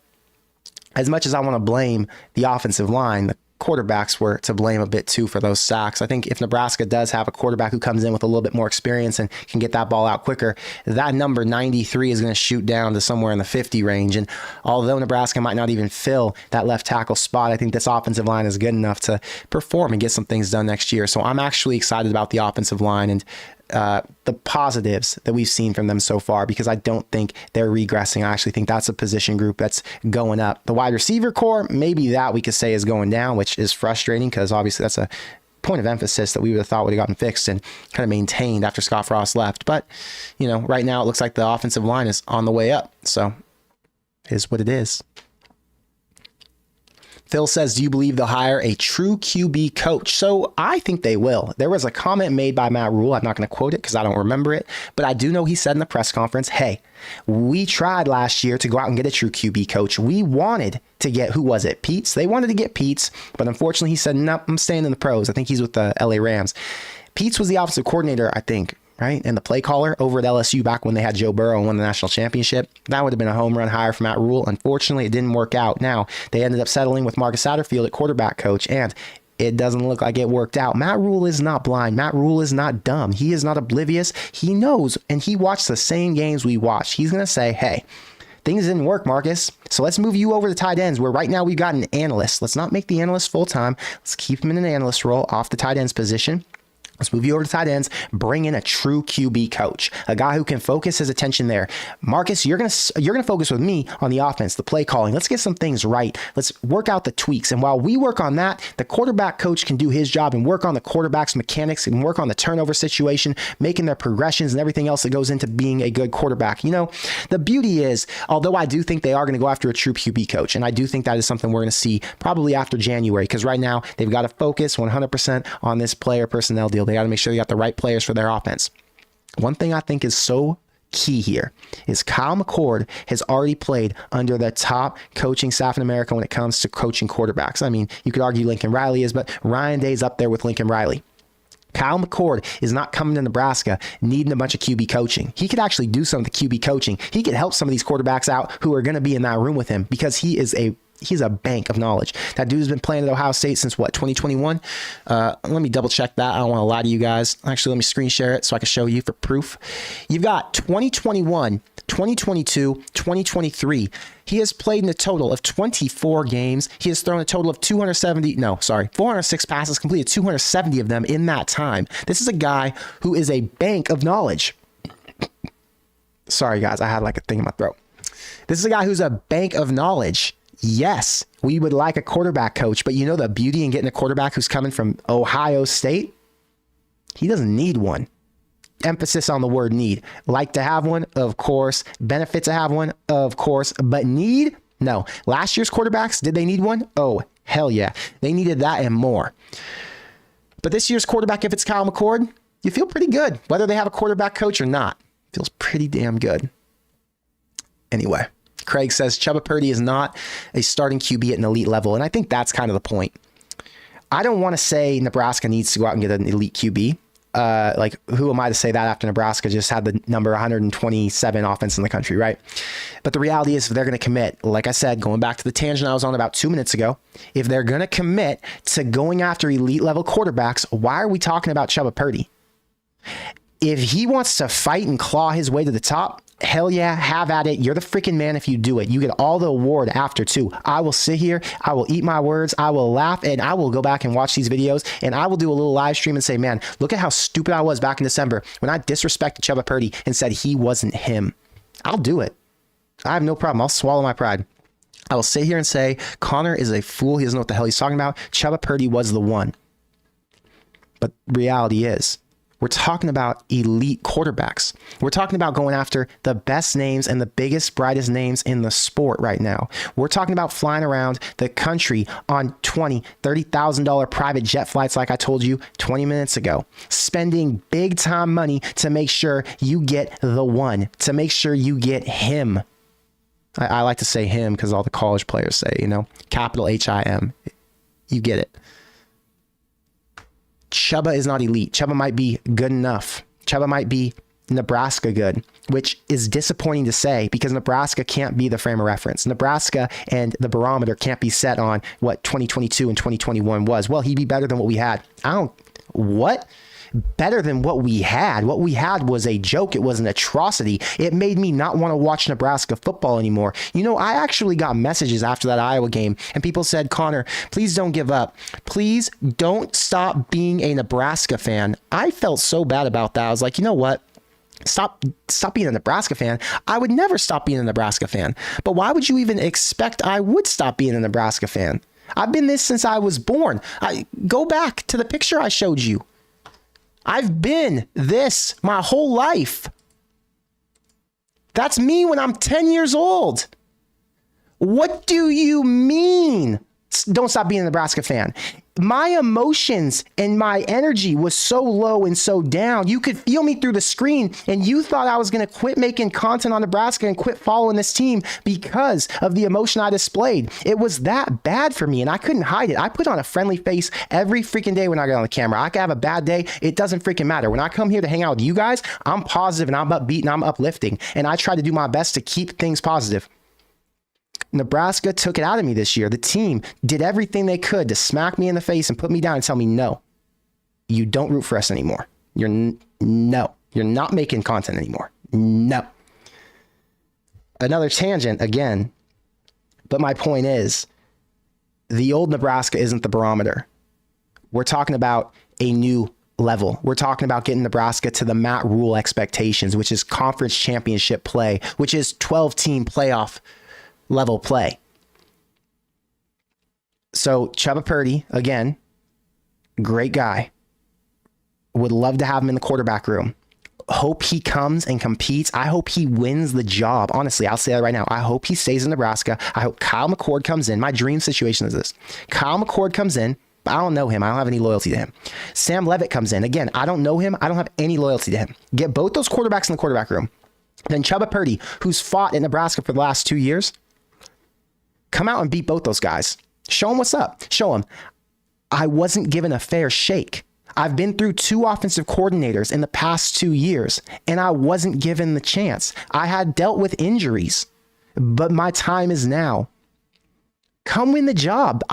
as much as I want to blame the offensive line, the quarterbacks were to blame a bit too for those sacks. I think if Nebraska does have a quarterback who comes in with a little bit more experience and can get that ball out quicker, that number 93 is going to shoot down to somewhere in the 50 range. And although Nebraska might not even fill that left tackle spot, I think this offensive line is good enough to perform and get some things done next year. So I'm actually excited about the offensive line and the positives that we've seen from them so far, because I don't think they're regressing. I actually think that's a position group that's going up. The wide receiver core, maybe that we could say is going down, which is frustrating because obviously that's a point of emphasis that we would have thought would have gotten fixed and kind of maintained after Scott Frost left. But, you know, right now it looks like the offensive line is on the way up. So it is what it is. Phil says, do you believe they'll hire a true QB coach? So I think they will. There was a comment made by Matt Rule. I'm not going to quote it because I don't remember it, but I do know he said in the press conference, hey, we tried last year to go out and get a true QB coach. We wanted to get, who was it? Peets? They wanted to get Peets, but unfortunately he said, nope, I'm staying in the pros. I think he's with the LA Rams. Peets was the offensive coordinator, I think, right? And the play caller over at LSU back when they had Joe Burrow and won the national championship. That would have been a home run hire for Matt Rule. Unfortunately, it didn't work out. Now, they ended up settling with Marcus Satterfield at quarterback coach, and it doesn't look like it worked out. Matt Rule is not blind. Matt Rule is not dumb. He is not oblivious. He knows, and he watched the same games we watched. He's going to say, hey, things didn't work, Marcus. So let's move you over to tight ends, where right now we've got an analyst. Let's not make the analyst full-time. Let's keep him in an analyst role off the tight ends position. Let's move you over to tight ends, bring in a true QB coach, a guy who can focus his attention there. Marcus, you're gonna focus with me on the offense, the play calling. Let's get some things right. Let's work out the tweaks. And while we work on that, the quarterback coach can do his job and work on the quarterback's mechanics and work on the turnover situation, making their progressions and everything else that goes into being a good quarterback. You know, the beauty is, although I do think they are going to go after a true QB coach, and I do think that is something we're going to see probably after January, because right now they've got to focus 100% on this player personnel deal. They got to make sure they got the right players for their offense. One thing I think is so key here is Kyle Mccord has already played under the top coaching staff in America when it comes to coaching quarterbacks. I mean, you could argue Lincoln Riley is, but Ryan Day's up there with Lincoln Riley. Kyle Mccord is not coming to Nebraska needing a bunch of QB coaching. He could actually do some of the QB coaching. He could help some of these quarterbacks out who are going to be in that room with him, because he's a bank of knowledge. That dude's been playing at Ohio State since what, 2021? Let me double check that. I don't want to lie to you guys. Actually, let me screen share it so I can show you for proof. You've got 2021 2022, 2023. He has played in a total of 24 games. He has thrown a total of 406 passes, completed 270 of them in that time. This is a guy who is a bank of knowledge. Sorry, guys, I had like a thing in my throat. This is a guy who's a bank of knowledge. Yes, we would like a quarterback coach, but you know the beauty in getting a quarterback who's coming from Ohio State? He doesn't need one. Emphasis on the word need. Like to have one? Of course. Benefit to have one? Of course. But need? No. Last year's quarterbacks, did they need one? Oh, hell yeah. They needed that and more. But this year's quarterback, if it's Kyle McCord, you feel pretty good. Whether they have a quarterback coach or not. Feels pretty damn good. Anyway, Craig says Chubba Purdy is not a starting QB at an elite level. And I think that's kind of the point. I don't want to say Nebraska needs to go out and get an elite QB. Like, who am I to say that after Nebraska just had the number 127 offense in the country, right? But the reality is, if they're going to commit, like I said, going back to the tangent I was on about 2 minutes ago, if they're going to commit to going after elite level quarterbacks, why are we talking about Chubba Purdy? If he wants to fight and claw his way to the top, hell yeah, have at it. You're the freaking man if you do it. You get all the award after too. I will sit here, I will eat my words, I will laugh, and I will go back and watch these videos, and I will do a little live stream and say, man, look at how stupid I was back in December when I disrespected Chubba Purdy and said he wasn't him. I'll do it. I have no problem. I'll swallow my pride. I will sit here and say, Connor is a fool. He doesn't know what the hell he's talking about. Chubba Purdy was the one. But reality is, we're talking about elite quarterbacks. We're talking about going after the best names and the biggest, brightest names in the sport right now. We're talking about flying around the country on $20,000, $30,000 private jet flights, like I told you 20 minutes ago. Spending big time money to make sure you get the one, to make sure you get him. I like to say him because all the college players say, you know, capital H-I-M. You get it. Chubba is not elite. Chubba might be good enough. Chubba might be Nebraska good, which is disappointing to say because Nebraska can't be the frame of reference. Nebraska and the barometer can't be set on what 2022 and 2021 was. Well, he'd be better than what we had. What? Better than what we had. What we had was a joke. It was an atrocity. It made me not want to watch Nebraska football anymore. You know, I actually got messages after that Iowa game and people said, Connor, please don't give up. Please don't stop being a Nebraska fan. I felt so bad about that. I was like, you know what? Stop being a Nebraska fan. I would never stop being a Nebraska fan. But why would you even expect I would stop being a Nebraska fan? I've been this since I was born. Go back to the picture I showed you. I've been this my whole life. That's me when I'm 10 years old. What do you mean? Don't stop being a Nebraska fan. My emotions and my energy was so low and so down. You could feel me through the screen and you thought I was going to quit making content on Nebraska and quit following this team because of the emotion I displayed. It was that bad for me and I couldn't hide it. I put on a friendly face every freaking day when I get on the camera. I could have a bad day. It doesn't freaking matter. When I come here to hang out with you guys, I'm positive and I'm upbeat and I'm uplifting. And I try to do my best to keep things positive. Nebraska took it out of me this year. The team did everything they could to smack me in the face and put me down and tell me, no, you don't root for us anymore. You're not making content anymore. No. Another tangent again. But my point is, the old Nebraska isn't the barometer. We're talking about a new level. We're talking about getting Nebraska to the Matt Rule expectations, which is conference championship play, which is 12-team playoff level play. So Chubba Purdy, again, great guy. Would love to have him in the quarterback room. Hope he comes and competes. I hope he wins the job. Honestly, I'll say that right now. I hope he stays in Nebraska. I hope Kyle McCord comes in. My dream situation is this. Kyle McCord comes in, but I don't know him. I don't have any loyalty to him. Sam Levitt comes in. Again, I don't know him. I don't have any loyalty to him. Get both those quarterbacks in the quarterback room. Then Chubba Purdy, who's fought in Nebraska for the last 2 years, come out and beat both those guys. Show them what's up. Show them. I wasn't given a fair shake. I've been through 2 offensive coordinators in the past 2 years, and I wasn't given the chance. I had dealt with injuries, but my time is now. Come win the job.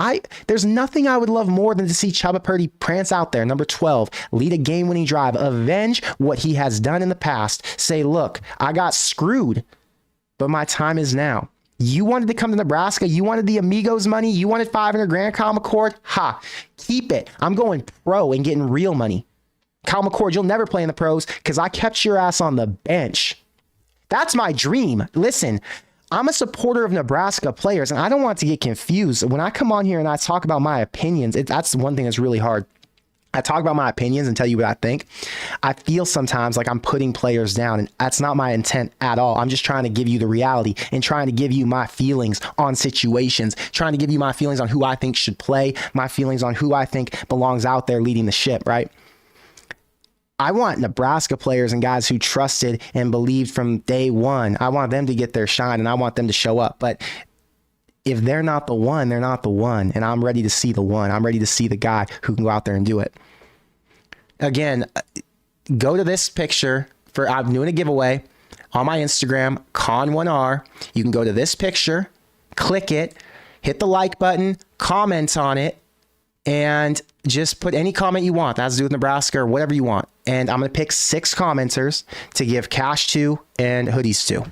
There's nothing I would love more than to see Chubba Purdy prance out there, number 12, lead a game-winning drive, avenge what he has done in the past, say, look, I got screwed but my time is now. You wanted to come to Nebraska. You wanted the Amigos money. You wanted 500 grand, Kyle McCord. Ha, keep it. I'm going pro and getting real money. Kyle McCord, you'll never play in the pros because I kept your ass on the bench. That's my dream. Listen, I'm a supporter of Nebraska players, and I don't want to get confused. When I come on here and I talk about my opinions, that's one thing that's really hard. I talk about my opinions and tell you what I think. I feel sometimes like I'm putting players down, and that's not my intent at all. I'm just trying to give you the reality and trying to give you my feelings on situations, trying to give you my feelings on who I think should play, my feelings on who I think belongs out there leading the ship, right? I want Nebraska players and guys who trusted and believed from day one. I want them to get their shine, and I want them to show up. But if they're not the one, they're not the one. And I'm ready to see the one. I'm ready to see the guy who can go out there and do it. Again, go to this picture I'm doing a giveaway on my Instagram, Con1R. You can go to this picture, click it, hit the like button, comment on it, and just put any comment you want. That has to do with Nebraska or whatever you want. And I'm going to pick 6 commenters to give cash to and hoodies to.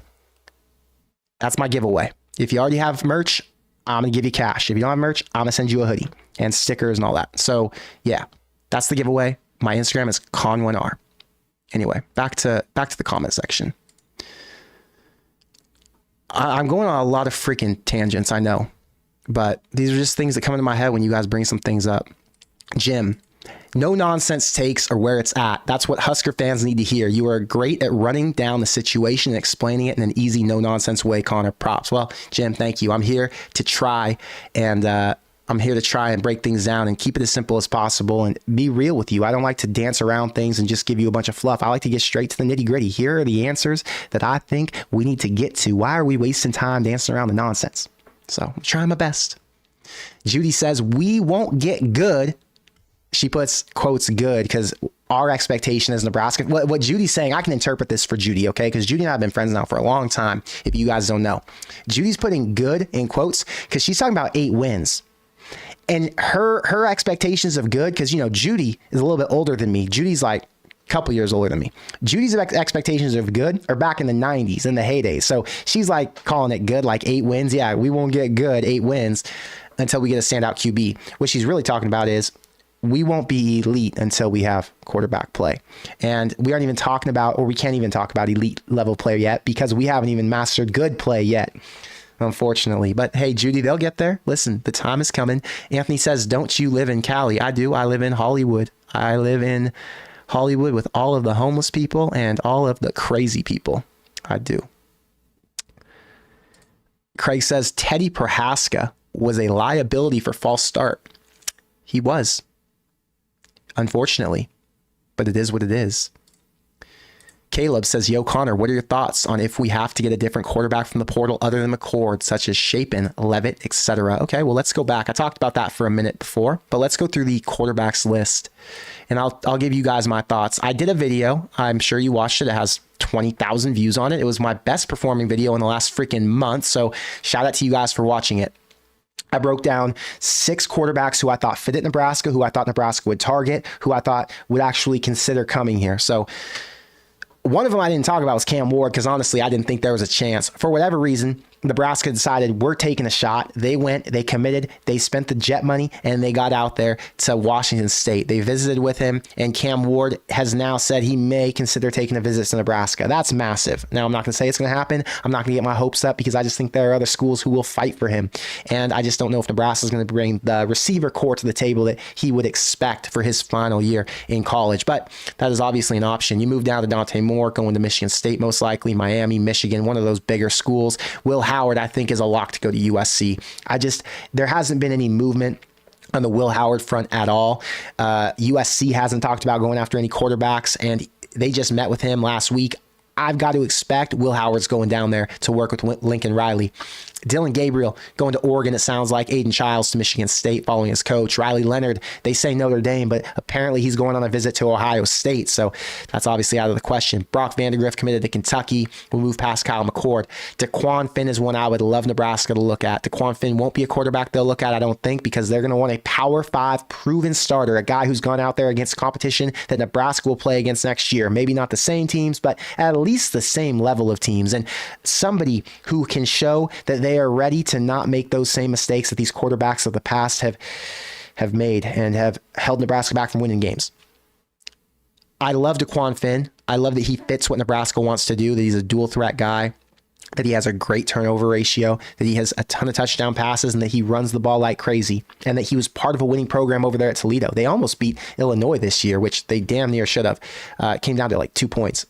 That's my giveaway. If you already have merch, I'm going to give you cash. If you don't have merch, I'm going to send you a hoodie and stickers and all that. So yeah, that's the giveaway. My Instagram is Con1R. Anyway, back to the comment section. I'm going on a lot of freaking tangents, I know, but these are just things that come into my head when you guys bring some things up. Jim, no nonsense takes are where it's at. That's what Husker fans need to hear. You are great at running down the situation and explaining it in an easy, no nonsense way. Connor, props. Well, Jim, thank you. I'm here to try and break things down and keep it as simple as possible and be real with you. I don't like to dance around things and just give you a bunch of fluff. I like to get straight to the nitty gritty. Here are the answers that I think we need to get to. Why are we wasting time dancing around the nonsense? So I'm trying my best. Judy says, we won't get good. She puts quotes good because our expectation is Nebraska. What Judy's saying, I can interpret this for Judy, okay? Because Judy and I have been friends now for a long time, if you guys don't know. Judy's putting good in quotes because she's talking about 8 wins. And her expectations of good, because, you know, Judy is a little bit older than me. Judy's like a couple years older than me. Judy's expectations of good are back in the 90s, in the heydays. So she's like calling it good, like 8 wins. Yeah, we won't get good 8 wins until we get a standout QB. What she's really talking about is we won't be elite until we have quarterback play. And we aren't even talking about, or we can't even talk about elite level player yet because we haven't even mastered good play yet, unfortunately. But hey, Judy, they'll get there. Listen, the time is coming. Anthony says, don't you live in Cali? I do. I live in Hollywood. I live in Hollywood with all of the homeless people and all of the crazy people. I do. Craig says, Teddy Prohaska was a liability for false start. He was. Unfortunately, but it is what it is. Caleb says, yo, Connor, what are your thoughts on if we have to get a different quarterback from the portal other than Mccord, such as Shapen, Levitt, etc.? Okay, well, let's go back. I talked about that for a minute before, but let's go through the quarterbacks list, and I'll give you guys my thoughts. I did a video. I'm sure you watched it. It has 20,000 views on it. It was my best performing video in the last freaking month, so shout out to you guys for watching it. I broke down 6 quarterbacks who I thought fit at Nebraska, who I thought Nebraska would target, who I thought would actually consider coming here. So one of them I didn't talk about was Cam Ward because honestly, I didn't think there was a chance. For whatever reason, Nebraska decided we're taking a shot. They went, they committed, they spent the jet money, and they got out there to Washington State. They visited with him, and Cam Ward has now said he may consider taking a visit to Nebraska. That's massive. Now, I'm not going to say it's going to happen. I'm not going to get my hopes up because I just think there are other schools who will fight for him. And I just don't know if Nebraska is going to bring the receiver core to the table that he would expect for his final year in college. But that is obviously an option. You move down to Dante Moore, going to Michigan State, most likely, Miami, Michigan, one of those bigger schools. Will Howard, I think, is a lock to go to USC. There hasn't been any movement on the Will Howard front at all. USC hasn't talked about going after any quarterbacks, and they just met with him last week. I've got to expect Will Howard's going down there to work with Lincoln Riley. Dylan Gabriel going to Oregon, it sounds like. Aiden Childs to Michigan State following his coach. Riley Leonard, they say Notre Dame, but apparently he's going on a visit to Ohio State, so that's obviously out of the question. Brock Vandegrift committed to Kentucky. We'll move past Kyle McCord. DeQuan Finn is one I would love Nebraska to look at. DeQuan Finn won't be a quarterback they'll look at, I don't think, because they're going to want a Power 5 proven starter, a guy who's gone out there against competition that Nebraska will play against next year. Maybe not the same teams, but at least the same level of teams, and somebody who can show that they are ready to not make those same mistakes that these quarterbacks of the past have made and have held Nebraska back from winning games. I love DeQuan Finn. I love that he fits what Nebraska wants to do, that he's a dual threat guy, that he has a great turnover ratio, that he has a ton of touchdown passes, and that he runs the ball like crazy, and that he was part of a winning program over there at Toledo. They almost beat Illinois this year, which they damn near should have. It came down to like 2 points.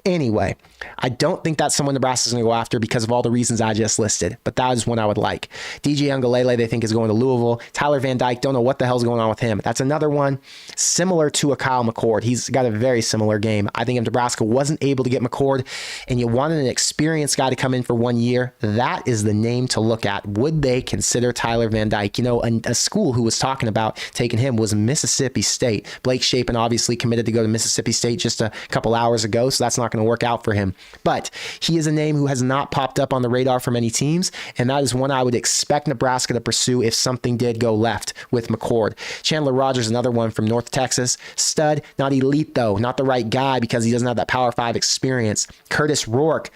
Anyway, I don't think that's someone Nebraska's going to go after because of all the reasons I just listed, but that is one I would like. DJ Ungalele, they think, is going to Louisville. Tyler Van Dyke, don't know what the hell's going on with him. That's another one similar to a Kyle McCord. He's got a very similar game. I think if Nebraska wasn't able to get McCord and you wanted an experienced guy to come in for 1 year, that is the name to look at. Would they consider Tyler Van Dyke? You know, a school who was talking about taking him was Mississippi State. Blake Shapen obviously committed to go to Mississippi State just a couple hours ago, so that's not going to work out for him. But he is a name who has not popped up on the radar for many teams, and that is one I would expect Nebraska to pursue if something did go left with McCord. Chandler Rogers, another one from North Texas. Stud, not elite though, not the right guy because he doesn't have that Power 5 experience. Curtis Rourke,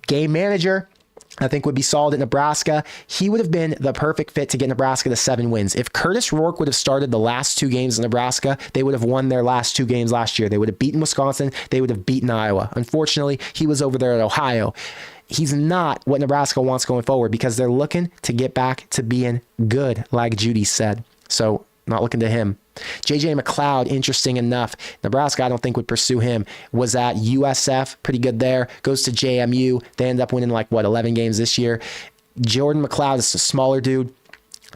game manager, I think would be solid at Nebraska. He would have been the perfect fit to get Nebraska to 7 wins. If Curtis Rourke would have started the last 2 games in Nebraska, they would have won their last 2 games last year. They would have beaten Wisconsin. They would have beaten Iowa. Unfortunately, he was over there at Ohio. He's not what Nebraska wants going forward because they're looking to get back to being good, like Judy said. So not looking to him. JJ McLeod, interesting enough. Nebraska, I don't think would pursue him. Was at USF, pretty good there. Goes to JMU. They end up winning 11 games this year. Jordan McLeod is a smaller dude.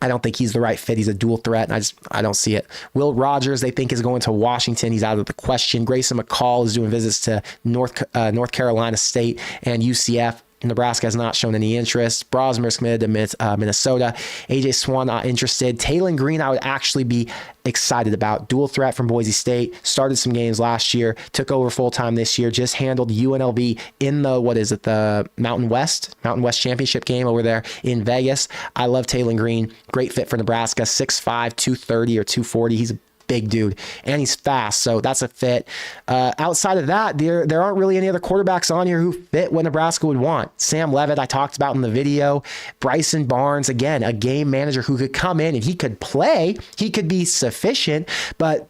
I don't think he's the right fit. He's a dual threat, and I don't see it. Will Rogers, they think, is going to Washington. He's out of the question. Grayson McCall is doing visits to North Carolina State and UCF. Nebraska has not shown any interest. Brosmer is committed to Minnesota. AJ Swan not interested. Taylon Green I would actually be excited about. Dual threat from Boise State. Started some games last year. Took over full-time this year. Just handled UNLV in the Mountain West Championship game over there in Vegas. I love Taylon Green. Great fit for Nebraska. 6'5", 230 or 240. He's a big dude, and he's fast, so that's a fit. Outside of that, there aren't really any other quarterbacks on here who fit what Nebraska would want. Sam Levitt, I talked about in the video. Bryson Barnes, again, a game manager who could come in and he could play. He could be sufficient, but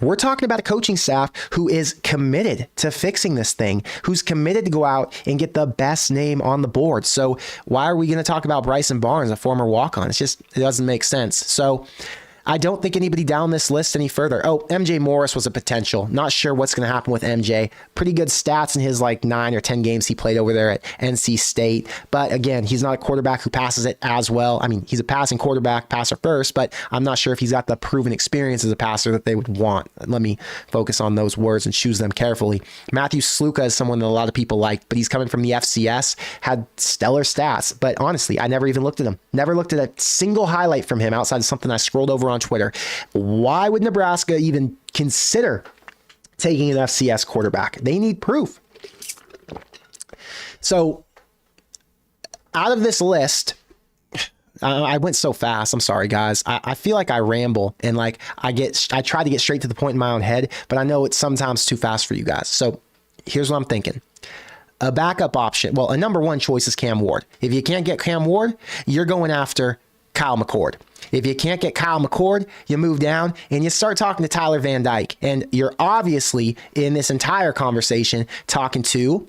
we're talking about a coaching staff who is committed to fixing this thing, who's committed to go out and get the best name on the board. So why are we going to talk about Bryson Barnes, a former walk-on? It doesn't make sense. So I don't think anybody down this list any further. Oh, MJ Morris was a potential. Not sure what's going to happen with MJ. Pretty good stats in his 9 or 10 games he played over there at NC State. But again, he's not a quarterback who passes it as well. I mean, he's a passing quarterback, passer first, but I'm not sure if he's got the proven experience as a passer that they would want. Let me focus on those words and choose them carefully. Matthew Sluka is someone that a lot of people like, but he's coming from the FCS, had stellar stats. But honestly, I never even looked at him. Never looked at a single highlight from him outside of something I scrolled over on Twitter. Why would Nebraska even consider taking an FCS quarterback? They need proof. So out of this list, I went so fast. I'm sorry, guys. I feel like I ramble and I try to get straight to the point in my own head, but I know it's sometimes too fast for you guys. So here's what I'm thinking. A backup option. Well, a number 1 choice is Cam Ward. If you can't get Cam Ward, you're going after Kyle McCord. If you can't get Kyle McCord, you move down and you start talking to Tyler Van Dyke. And you're obviously in this entire conversation talking to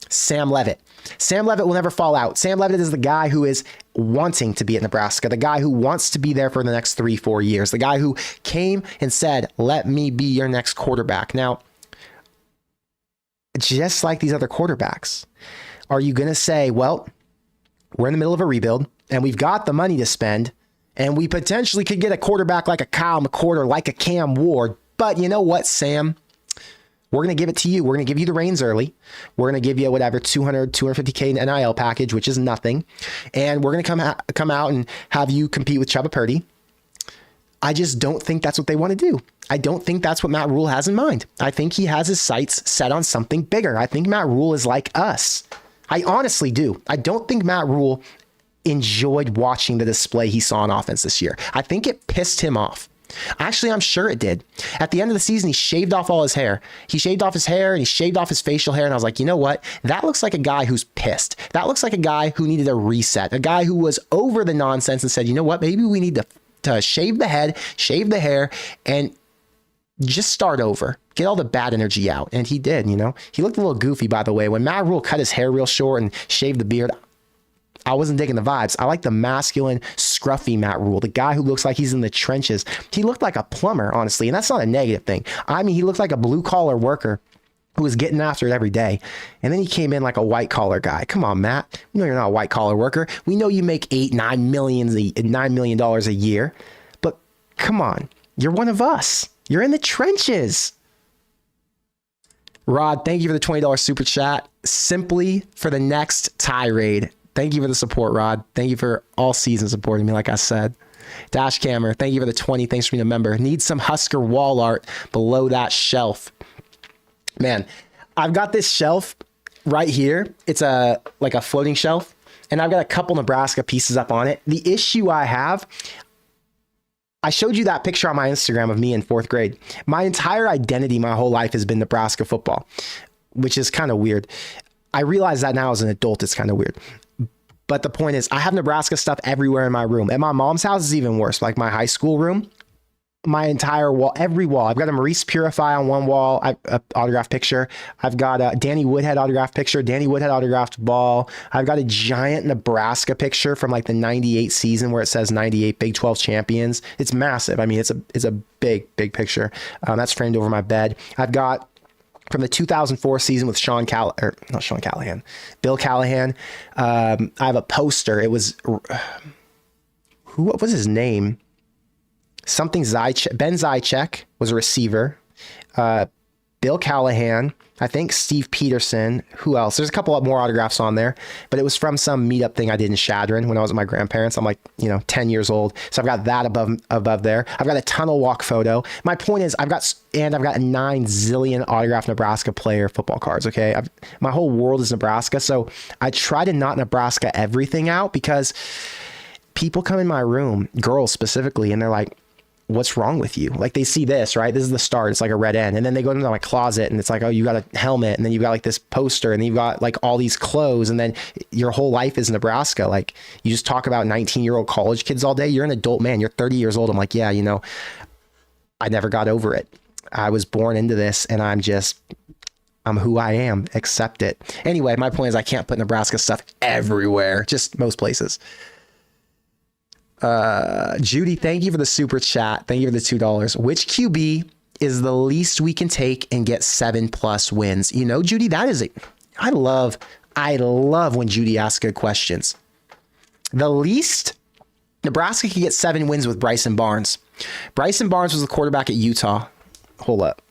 Sam Levitt. Sam Levitt will never fall out. Sam Levitt is the guy who is wanting to be at Nebraska, the guy who wants to be there for the next 3-4 years, the guy who came and said, let me be your next quarterback. Now, just like these other quarterbacks, are you going to say, well, we're in the middle of a rebuild and we've got the money to spend, and we potentially could get a quarterback like a Kyle McCord or like a Cam Ward. But you know what, Sam? We're going to give it to you. We're going to give you the reins early. We're going to give you whatever, $250K NIL package, which is nothing. And we're going to come out and have you compete with Chubba Purdy. I just don't think that's what they want to do. I don't think that's what Matt Rule has in mind. I think he has his sights set on something bigger. I think Matt Rule is like us. I honestly do. I don't think Matt Rule enjoyed watching the display he saw on offense this year. I think it pissed him off. Actually, I'm sure it did. At the end of the season, he shaved off all his hair. He shaved off his hair and he shaved off his facial hair. And I was like, you know what? That looks like a guy who's pissed. That looks like a guy who needed a reset, a guy who was over the nonsense and said, you know what? Maybe we need to shave the head, shave the hair, and just start over. Get all the bad energy out. And he did, you know. He looked a little goofy, by the way. When Matt Rule cut his hair real short and shaved the beard, I wasn't digging the vibes. I like the masculine, scruffy Matt Rule, the guy who looks like he's in the trenches. He looked like a plumber, honestly, and that's not a negative thing. I mean, he looked like a blue-collar worker who was getting after it every day. And then he came in like a white-collar guy. Come on, Matt. We know you're not a white-collar worker. We know you make $9 million a year. But come on. You're one of us. You're in the trenches. Rod, thank you for the $20 super chat. Simply for the next tirade. Thank you for the support, Rod. Thank you for all season supporting me, like I said. Dash Camera, thank you for the 20. Thanks for being a member. Need some Husker wall art below that shelf. Man, I've got this shelf right here. It's like a floating shelf, and I've got a couple Nebraska pieces up on it. The issue I have, I showed you that picture on my Instagram of me in 4th grade. My entire identity, my whole life has been Nebraska football, which is kind of weird. I realize that now as an adult, it's kind of weird. But the point is, I have Nebraska stuff everywhere in my room. At my mom's house is even worse. Like my high school room, my entire wall, every wall. I've got a Maurice Purify on one wall, a autographed picture. I've got a Danny Woodhead autographed picture, Danny Woodhead autographed ball. I've got a giant Nebraska picture from like the 98 season where it says 98 Big 12 champions. It's massive. I mean, it's a big picture. That's framed over my bed. I've got from the 2004 season with Bill Callahan. I have a poster. It was, what was his name? Something Zychek. Ben Zychek was a receiver. Bill Callahan. I think Steve Peterson. Who else? There's a couple of more autographs on there, but it was from some meetup thing I did in Chadron when I was with my grandparents. I'm like, 10 years old. So I've got that above there. I've got a tunnel walk photo. My point is I've got a 9 zillion autographed Nebraska player football cards. Okay. My whole world is Nebraska. So I try to not Nebraska everything out because people come in my room, girls specifically, and they're like, what's wrong with you? Like they see this, right? This is the start. It's like a red end. And then they go into my closet and it's like, oh, you got a helmet. And then you've got like this poster and then you've got like all these clothes. And then your whole life is Nebraska. Like you just talk about 19-year-old college kids all day. You're an adult man. You're 30 years old. I'm like, yeah, I never got over it. I was born into this and I'm who I am. Accept it. Anyway, my point is I can't put Nebraska stuff everywhere, just most places. Judy, thank you for the super chat. Thank you for the $2. Which QB is the least we can take and get 7+ wins? Judy, that is it. I love when Judy asks good questions. The least Nebraska could get 7 wins with Bryson Barnes. Bryson Barnes was the quarterback at Utah. Hold up.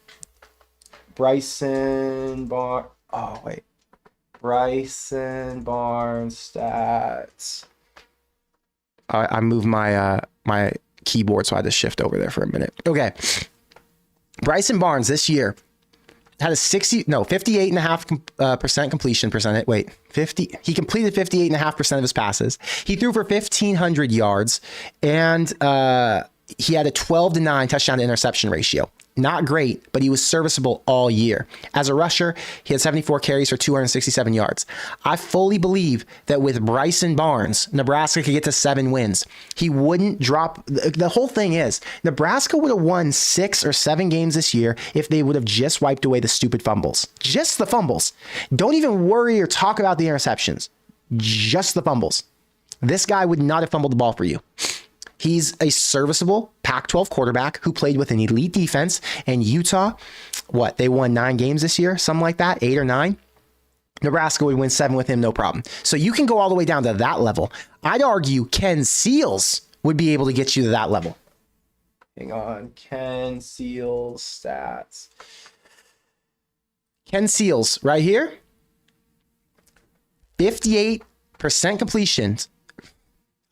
Bryson Barnes stats. I moved my my keyboard, so I had to shift over there for a minute. Okay. Bryson Barnes this year had a 58.5% completion percentage. He completed 58.5% of his passes. He threw for 1,500 yards, and he had a 12-9 touchdown to interception ratio. Not great, but he was serviceable all year. As a rusher, he had 74 carries for 267 yards. I fully believe that with Bryson Barnes, Nebraska could get to 7 wins. He wouldn't drop. The whole thing is, Nebraska would have won 6 or 7 games this year if they would have just wiped away the stupid fumbles. Just the fumbles. Don't even worry or talk about the interceptions. Just the fumbles. This guy would not have fumbled the ball for you. He's a serviceable Pac-12 quarterback who played with an elite defense. And Utah, they won 9 games this year, something like that, 8 or 9. Nebraska would win 7 with him, no problem. So you can go all the way down to that level. I'd argue Ken Seals would be able to get you to that level. Hang on, Ken Seals stats. Ken Seals right here, 58% completions.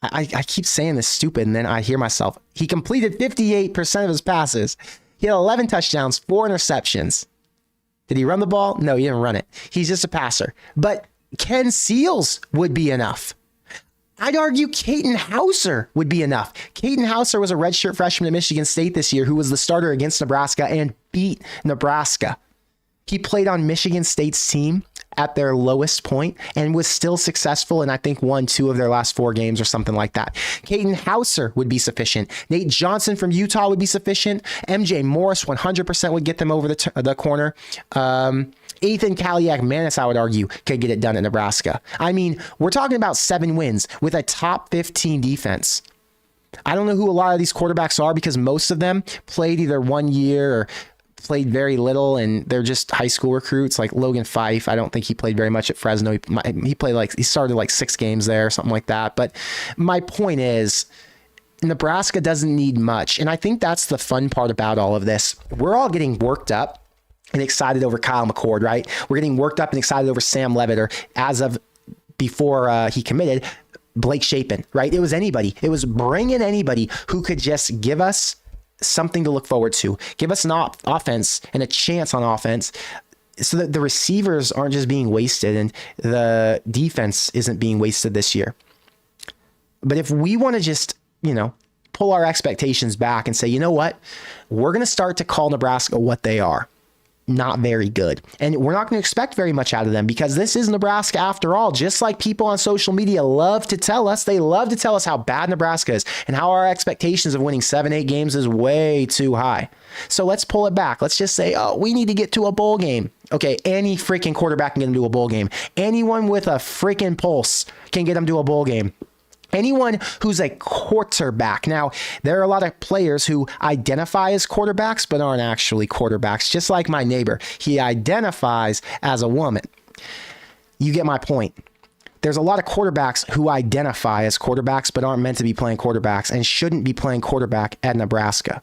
I keep saying this stupid, and then I hear myself. He completed 58% of his passes. He had 11 touchdowns, 4 interceptions. Did he run the ball? No, he didn't run it. He's just a passer. But Ken Seals would be enough. I'd argue Caden Hauser would be enough. Caden Hauser was a redshirt freshman at Michigan State this year who was the starter against Nebraska and beat Nebraska. He played on Michigan State's team at their lowest point and was still successful, and I think won 2 of their last 4 games or something like that. Caden Hauser would be sufficient. Nate Johnson from Utah would be sufficient. MJ Morris 100% would get them over the corner. Ethan Kaliak-Manis, I would argue, could get it done at Nebraska. I mean, we're talking about 7 wins with a top 15 defense. I don't know who a lot of these quarterbacks are because most of them played either 1 year or played very little, and they're just high school recruits. Like Logan Fife, I don't think he played very much at Fresno. He started like 6 games there or something like that. But my point is, Nebraska doesn't need much, and I think that's the fun part about all of this. We're all getting worked up and excited over Kyle McCord, right? We're getting worked up and excited over Sam Levitt, or as of before he committed, Blake Shapen, right? It was anybody. It was bring in anybody who could just give us something to look forward to, give us an offense and a chance on offense so that the receivers aren't just being wasted and the defense isn't being wasted this year. But if we want to just, pull our expectations back and say, you know what, we're going to start to call Nebraska what they are. Not very good. And we're not going to expect very much out of them because this is Nebraska after all. Just like people on social media love to tell us, they love to tell us how bad Nebraska is and how our expectations of winning 7-8 games is way too high. So let's pull it back. Let's just say, we need to get to a bowl game. Okay, any freaking quarterback can get them to a bowl game. Anyone with a freaking pulse can get them to a bowl game. Anyone who's a quarterback. Now, there are a lot of players who identify as quarterbacks, but aren't actually quarterbacks. Just like my neighbor, he identifies as a woman. You get my point. There's a lot of quarterbacks who identify as quarterbacks, but aren't meant to be playing quarterbacks and shouldn't be playing quarterback at Nebraska.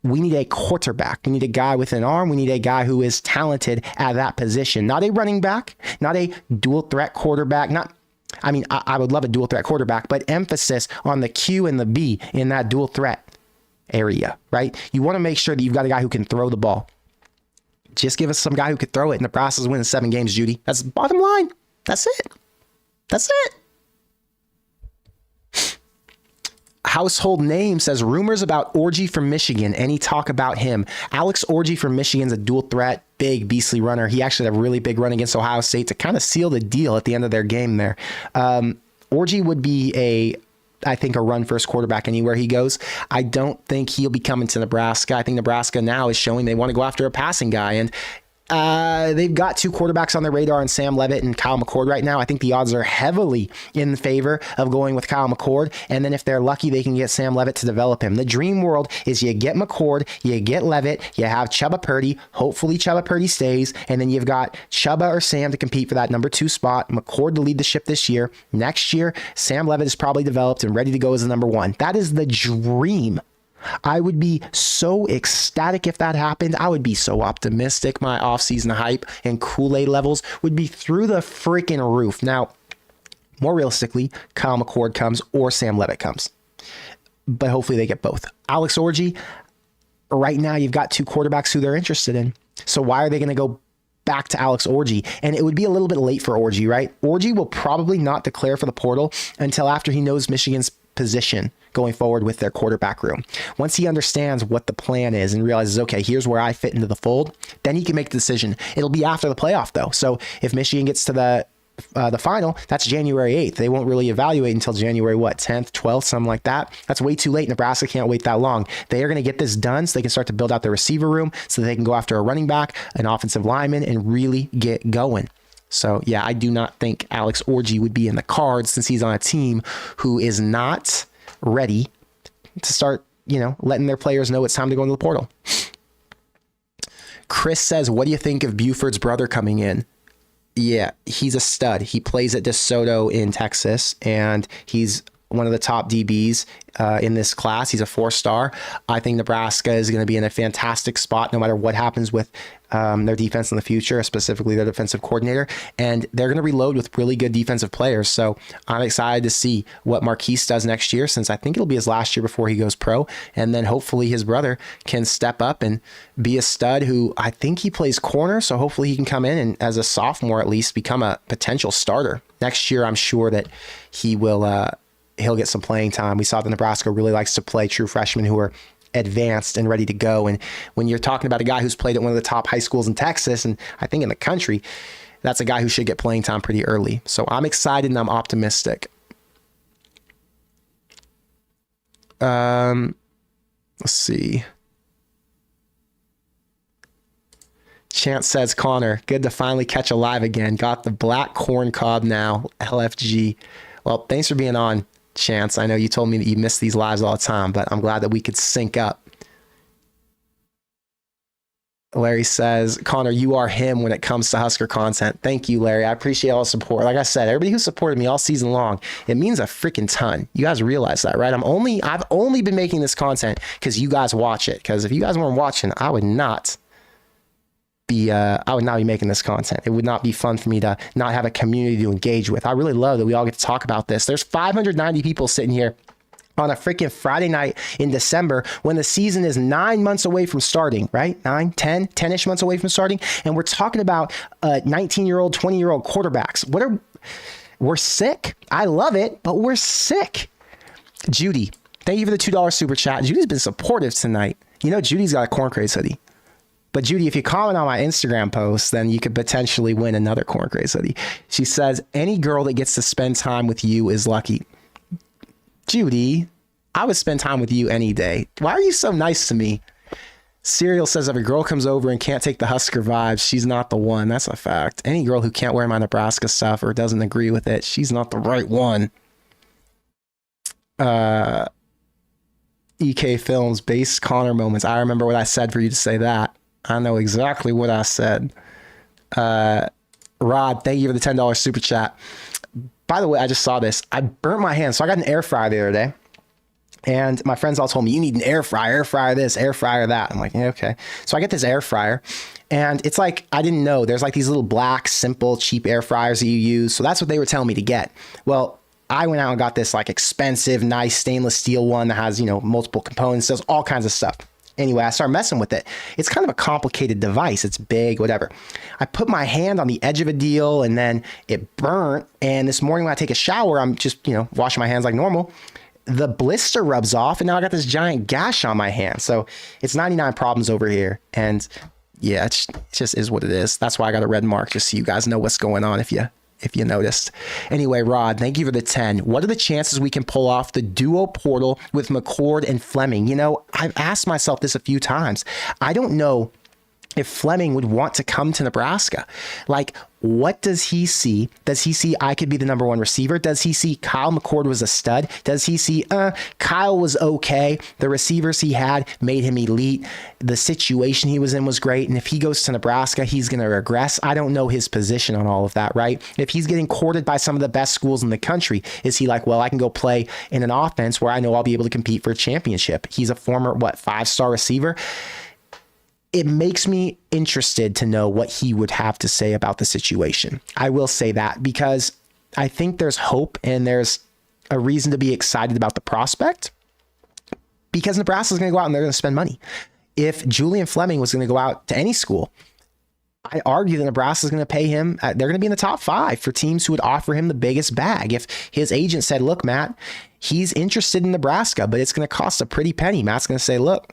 We need a quarterback. We need a guy with an arm. We need a guy who is talented at that position. Not a running back, not a dual threat quarterback, I would love a dual threat quarterback, but emphasis on the Q and the B in that dual threat area, right? You want to make sure that you've got a guy who can throw the ball. Just give us some guy who could throw it, and Nebraska's winning 7 games, Judy. That's the bottom line. That's it. That's it. Household Name says, rumors about Orji from Michigan. Any talk about him? Alex Orji from Michigan's a dual threat, big, beastly runner. He actually had a really big run against Ohio State to kind of seal the deal at the end of their game there. Orji would be I think a run-first quarterback anywhere he goes. I don't think he'll be coming to Nebraska. I think Nebraska now is showing they want to go after a passing guy, and they've got 2 quarterbacks on their radar in Sam Levitt and Kyle McCord right now. I think the odds are heavily in favor of going with Kyle McCord. And then if they're lucky, they can get Sam Levitt to develop him. The dream world is you get McCord, you get Levitt, you have Chubba Purdy. Hopefully Chubba Purdy stays. And then you've got Chubba or Sam to compete for that number 2 spot. McCord to lead the ship this year. Next year, Sam Levitt is probably developed and ready to go as the number 1. That is the dream. I would be so ecstatic if that happened. I would be so optimistic. My offseason hype and Kool-Aid levels would be through the freaking roof. Now, more realistically, Kyle McCord comes or Sam Levitt comes. But hopefully they get both. Alex Orji, right now you've got 2 quarterbacks who they're interested in. So why are they going to go back to Alex Orji? And it would be a little bit late for Orji, right? Orji will probably not declare for the portal until after he knows Michigan's position going forward with their quarterback room. Once he understands what the plan is and realizes, okay, here's where I fit into the fold, then he can make the decision. It'll be after the playoff though. So if Michigan gets to the final, that's January 8th. They won't really evaluate until January 10th, 12th, something like that. That's way too late. Nebraska can't wait that long. They are going to get this done so they can start to build out their receiver room so they can go after a running back, an offensive lineman, and really get going. So yeah, I do not think Alex Orji would be in the cards since he's on a team who is not ready to start, letting their players know it's time to go into the portal. Chris says, what do you think of Buford's brother coming in? Yeah, he's a stud. He plays at DeSoto in Texas, and he's one of the top DBs in this class. He's a 4-star. I think Nebraska is going to be in a fantastic spot no matter what happens with their defense in the future, specifically their defensive coordinator. And they're going to reload with really good defensive players. So I'm excited to see what Marquise does next year, since I think it'll be his last year before he goes pro. And then hopefully his brother can step up and be a stud who I think he plays corner. So hopefully he can come in and as a sophomore at least become a potential starter. Next year, I'm sure that he will he'll get some playing time. We saw that Nebraska really likes to play true freshmen who are advanced and ready to go. And when you're talking about a guy who's played at one of the top high schools in Texas, and I think in the country, that's a guy who should get playing time pretty early. So I'm excited and I'm optimistic. Let's see. Chance says, Connor, good to finally catch a live again. Got the black corn cob now, LFG. Well, thanks for being on, Chance. I know you told me that you miss these lives all the time, but I'm glad that we could sync up. Larry says, Connor, you are him when it comes to Husker content. Thank you, Larry. I appreciate all the support. Like I said, everybody who supported me all season long, it means a freaking ton. You guys realize that, right? I've only been making this content because you guys watch it. Because if you guys weren't watching, I would not be making this content. It would not be fun for me to not have a community to engage with. I really love that we all get to talk about this. There's 590 people sitting here on a freaking Friday night in December when the season is 9 months away from starting, right? 10-ish months away from starting. And we're talking about 19-year-old, 20-year-old quarterbacks. We're sick. I love it, but we're sick. Judy, thank you for the $2 super chat. Judy's been supportive tonight. You know, Judy's got a Corn Craze hoodie. But Judy, if you comment on my Instagram post, then you could potentially win another Corn Craze hoodie. She says, any girl that gets to spend time with you is lucky. Judy, I would spend time with you any day. Why are you so nice to me? Serial says, if a girl comes over and can't take the Husker vibes, she's not the one. That's a fact. Any girl who can't wear my Nebraska stuff or doesn't agree with it, she's not the right one. EK Films, base Connor moments. I remember what I said for you to say that. I know exactly what I said. Rod, thank you for the $10 super chat. By the way, I just saw this. I burnt my hand. So I got an air fryer the other day. And my friends all told me, you need an air fryer this, air fryer that. I'm like, yeah, okay. So I get this air fryer. And it's like, I didn't know. There's like these little black, simple, cheap air fryers that you use. So that's what they were telling me to get. Well, I went out and got this like expensive, nice stainless steel one that has, multiple components, does all kinds of stuff. Anyway, I started messing with it. It's kind of a complicated device. It's big, whatever. I put my hand on the edge of a deal and then it burnt. And this morning when I take a shower, I'm just, washing my hands like normal. The blister rubs off and now I got this giant gash on my hand. So it's 99 problems over here. And yeah, it just is what it is. That's why I got a red mark, just so you guys know what's going on if you noticed. Anyway, Rod, thank you for the 10. What are the chances we can pull off the duo portal with McCord and Fleming? I've asked myself this a few times. I don't know if Fleming would want to come to Nebraska. Like, what does he see? Does he see I could be the number one receiver? Does he see Kyle McCord was a stud? Does he see Kyle was okay? The receivers he had made him elite. The situation he was in was great. And if he goes to Nebraska, he's going to regress. I don't know his position on all of that, right? If he's getting courted by some of the best schools in the country, is he like, well, I can go play in an offense where I know I'll be able to compete for a championship? He's a former, 5-star receiver? It makes me interested to know what he would have to say about the situation. I will say that because I think there's hope and there's a reason to be excited about the prospect because Nebraska's going to go out and they're going to spend money. If Julian Fleming was going to go out to any school, I argue that Nebraska's going to pay him. They're going to be in the top 5 for teams who would offer him the biggest bag. If his agent said, look, Matt, he's interested in Nebraska, but it's going to cost a pretty penny. Matt's going to say, look,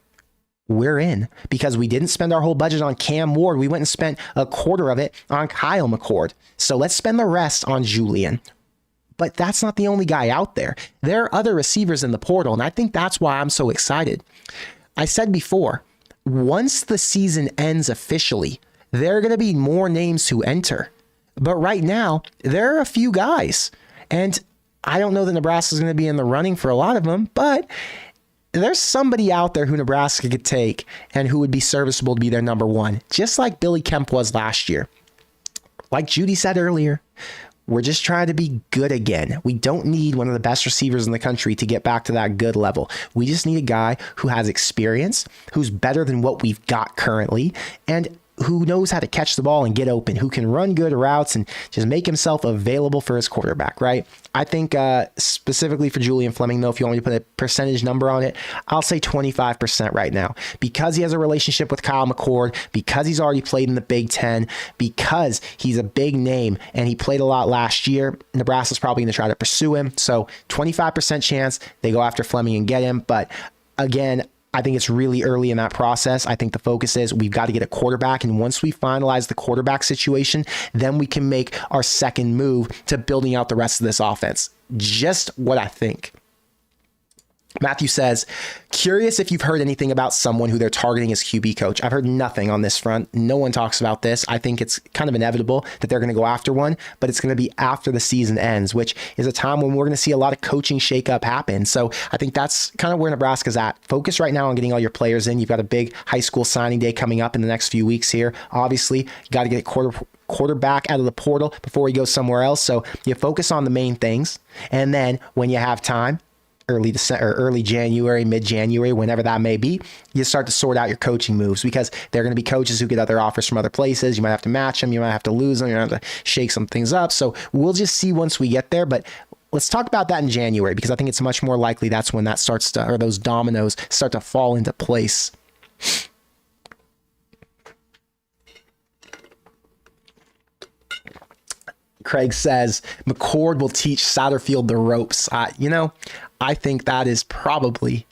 we're in because we didn't spend our whole budget on Cam Ward. We went and spent a quarter of it on Kyle McCord. So let's spend the rest on Julian. But that's not the only guy out there. There are other receivers in the portal, and I think that's why I'm so excited. I said before, once the season ends officially, there are going to be more names who enter. But right now, there are a few guys. And I don't know that Nebraska is going to be in the running for a lot of them, but there's somebody out there who Nebraska could take and who would be serviceable to be their number one, just like Billy Kemp was last year. Like Judy said earlier, we're just trying to be good again. We don't need one of the best receivers in the country to get back to that good level. We just need a guy who has experience, who's better than what we've got currently, and who knows how to catch the ball and get open, who can run good routes and just make himself available for his quarterback, right? I think specifically for Julian Fleming, though, if you want me to put a percentage number on it, I'll say 25% right now. Because he has a relationship with Kyle McCord, because he's already played in the Big Ten, because he's a big name and he played a lot last year, Nebraska's probably going to try to pursue him. So 25% chance they go after Fleming and get him. But again, I think it's really early in that process. I think the focus is we've got to get a quarterback. And once we finalize the quarterback situation, then we can make our second move to building out the rest of this offense. Just what I think. Matthew says, curious if you've heard anything about someone who they're targeting as QB coach. I've heard nothing on this front. No one talks about this. I think it's kind of inevitable that they're going to go after one, but it's going to be after the season ends, which is a time when we're going to see a lot of coaching shakeup happen. So I think that's kind of where Nebraska's at. Focus right now on getting all your players in. You've got a big high school signing day coming up in the next few weeks here. Obviously, you got to get quarterback out of the portal before he goes somewhere else. So you focus on the main things. And then when you have time, early January, mid-January, whenever that may be, you start to sort out your coaching moves, because there are going to be coaches who get other offers from other places. You might have to match them. You might have to lose them. You might have to shake some things up. So we'll just see once we get there. But let's talk about that in January, because I think it's much more likely that's when that starts to, or those dominoes start to fall into place. Craig says, McCord will teach Satterfield the ropes. I think that is probably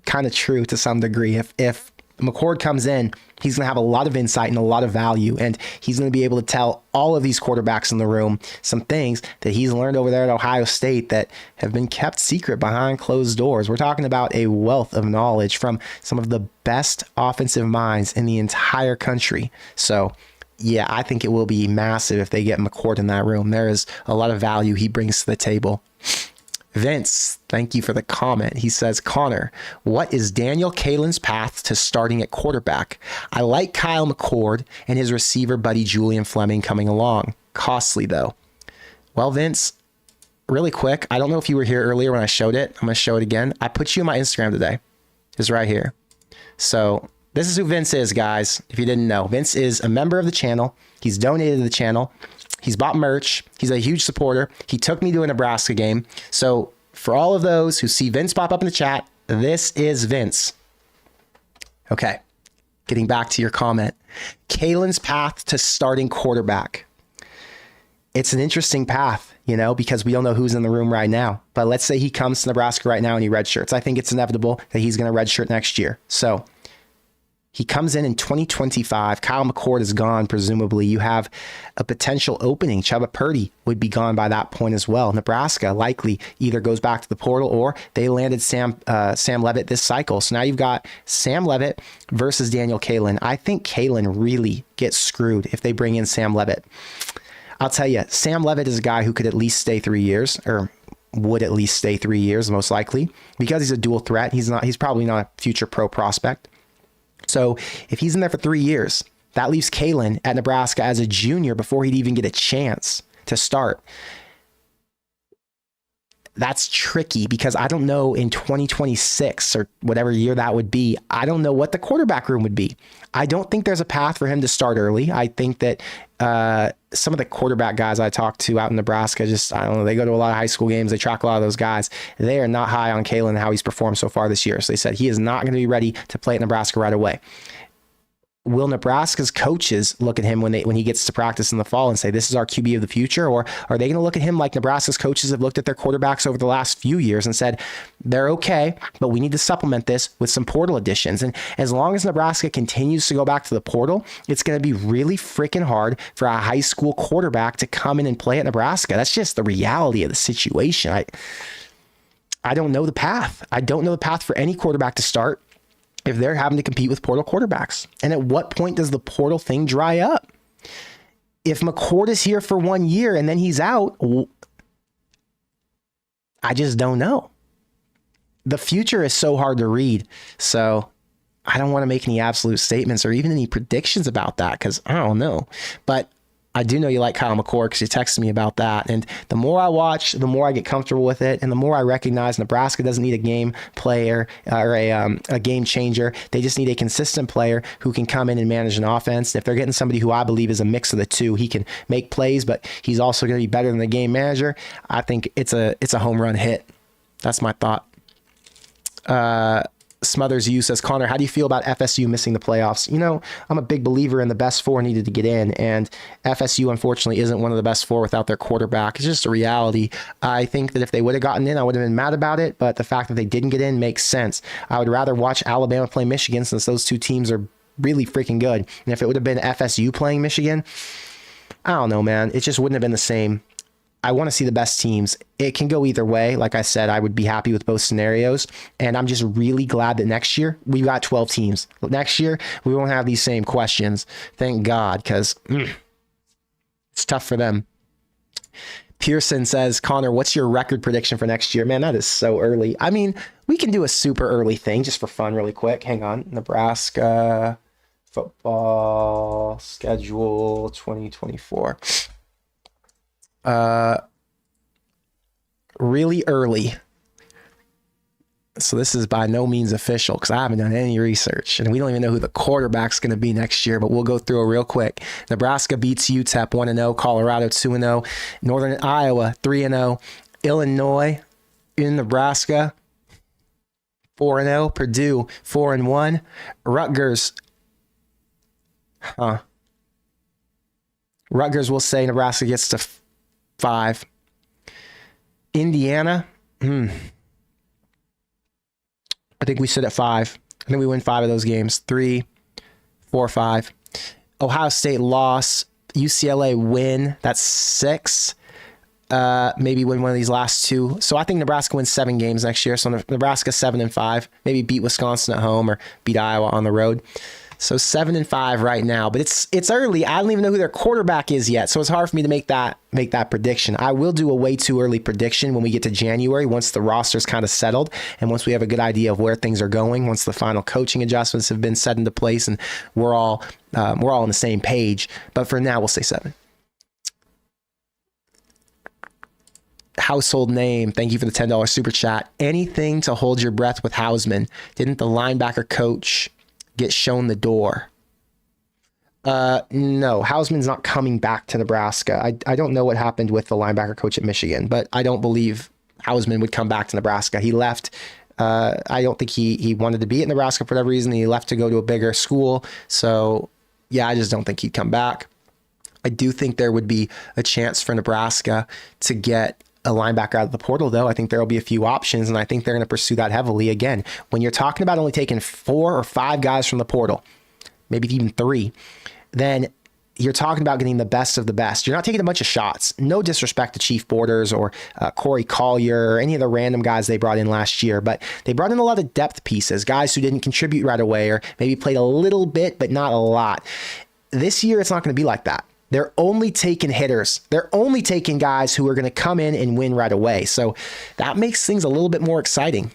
kind of true to some degree. If McCord comes in, he's going to have a lot of insight and a lot of value, and he's going to be able to tell all of these quarterbacks in the room some things that he's learned over there at Ohio State that have been kept secret behind closed doors. We're talking about a wealth of knowledge from some of the best offensive minds in the entire country. So yeah, I think it will be massive if they get McCord in that room. There is a lot of value he brings to the table. Vince, thank you for the comment. He says, Connor, what is Daniel Kaelin's path to starting at quarterback? I like Kyle McCord and his receiver buddy Julian Fleming coming along. Costly, though. Well, Vince, really quick, I don't know if you were here earlier when I showed it. I'm going to show it again. I put you in my Instagram today. It's right here. So this is who Vince is, guys, if you didn't know. Vince is a member of the channel. He's donated to the channel. He's bought merch. He's a huge supporter. He took me to a Nebraska game. So for all of those who see Vince pop up in the chat, this is Vince. Okay, getting back to your comment. Kaelin's path to starting quarterback. It's an interesting path, because we don't know who's in the room right now. But let's say he comes to Nebraska right now and he redshirts. I think it's inevitable that he's going to redshirt next year. So he comes in 2025. Kyle McCord is gone, presumably. You have a potential opening. Chubba Purdy would be gone by that point as well. Nebraska likely either goes back to the portal or they landed Sam Leavitt this cycle. So now you've got Sam Leavitt versus Daniel Kaelin. I think Kaelin really gets screwed if they bring in Sam Leavitt. I'll tell you, Sam Leavitt is a guy who could at least stay 3 years, or would at least stay 3 years, most likely, because he's a dual threat. He's probably not a future pro prospect. So if he's in there for 3 years, that leaves Kaelin at Nebraska as a junior before he'd even get a chance to start. That's tricky because I don't know in 2026 or whatever year that would be, I don't know what the quarterback room would be. I don't think there's a path for him to start early. I think that some of the quarterback guys I talk to out in Nebraska, I don't know, they go to a lot of high school games. They track a lot of those guys. They are not high on Kaelin and how he's performed so far this year. So they said he is not going to be ready to play at Nebraska right away. Will Nebraska's coaches look at him when he gets to practice in the fall and say, this is our QB of the future? Or are they going to look at him like Nebraska's coaches have looked at their quarterbacks over the last few years and said, they're okay, but we need to supplement this with some portal additions? And as long as Nebraska continues to go back to the portal, it's going to be really freaking hard for a high school quarterback to come in and play at Nebraska. That's just the reality of the situation. I don't know the path. I don't know the path for any quarterback to start if they're having to compete with portal quarterbacks. And at what point does the portal thing dry up? If McCord is here for 1 year and then he's out, I just don't know. The future is so hard to read. So I don't want to make any absolute statements or even any predictions about that because I don't know. But I do know you like Kyle Mccord because you texted me about that. And the more I watch, the more I get comfortable with it. And the more I recognize Nebraska doesn't need a game player or a game changer. They just need a consistent player who can come in and manage an offense. And if they're getting somebody who I believe is a mix of the two, he can make plays, but he's also going to be better than the game manager. I think it's a home run hit. That's my thought. Smothers U says, Connor, how do you feel about FSU missing the playoffs? You know, I'm a big believer in the best four needed to get in, and FSU unfortunately isn't one of the best four without their quarterback. It's just a reality. I think that if they would have gotten in, I would have been mad about it, but the fact that they didn't get in makes sense. I would rather watch Alabama play Michigan since those two teams are really freaking good. And if it would have been FSU playing Michigan, I don't know, man. It just wouldn't have been the same. I want to see the best teams. It can go either way. Like I said, I would be happy with both scenarios. And I'm just really glad that next year we've got 12 teams. Next year, we won't have these same questions. Thank God, because it's tough for them. Pearson says, Connor, what's your record prediction for next year? Man, that is so early. I mean, we can do a super early thing just for fun really quick. Hang on. Nebraska football schedule 2024. Really early. So this is by no means official because I haven't done any research and we don't even know who the quarterback's going to be next year, but we'll go through it real quick. Nebraska beats UTEP 1-0, Colorado 2-0, Northern Iowa 3-0, Illinois in Nebraska 4-0, Purdue 4-1, Rutgers. Rutgers will say Nebraska gets to 5. Indiana, I think we sit at 5. I think we win 5 of those games. 3, 4, 5. Ohio State loss. UCLA win. That's 6. Maybe win one of these last 2. So I think Nebraska wins 7 games next year. So Nebraska 7-5. Maybe beat Wisconsin at home or beat Iowa on the road. So 7-5 right now, but it's early. I don't even know who their quarterback is yet, so it's hard for me to make that prediction. I will do a way too early prediction when we get to January, once the roster's kind of settled and once we have a good idea of where things are going, once the final coaching adjustments have been set into place and we're all on the same page. But for now, we'll say 7. Household name, thank you for the $10 super chat. Anything to hold your breath with Hausman? Didn't the linebacker coach get shown the door? No, Hausman's not coming back to Nebraska. I don't know what happened with the linebacker coach at Michigan, but I don't believe Hausman would come back to Nebraska. He left. I don't think he wanted to be at Nebraska for whatever reason. He left to go to a bigger school. So yeah, I just don't think he'd come back. I do think there would be a chance for Nebraska to get a linebacker out of the portal, though. I think there will be a few options, and I think they're going to pursue that heavily. Again, when you're talking about only taking 4 or 5 guys from the portal, maybe even 3, then you're talking about getting the best of the best. You're not taking a bunch of shots. No disrespect to Chief Borders or Corey Collier or any of the random guys they brought in last year, but they brought in a lot of depth pieces, guys who didn't contribute right away or maybe played a little bit, but not a lot. This year, it's not going to be like that. They're only taking hitters. They're only taking guys who are going to come in and win right away. So that makes things a little bit more exciting.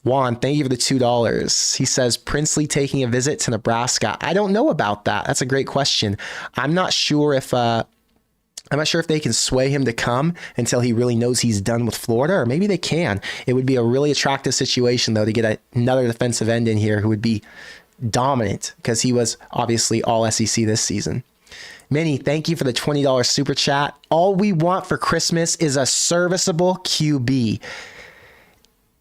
Juan, thank you for the $2. He says, Princely taking a visit to Nebraska. I don't know about that. That's a great question. I'm not sure if they can sway him to come until he really knows he's done with Florida, or maybe they can. It would be a really attractive situation, though, to get another defensive end in here who would be dominant because he was obviously all SEC this season. Minnie, thank you for the $20 super chat. All we want for Christmas is a serviceable QB.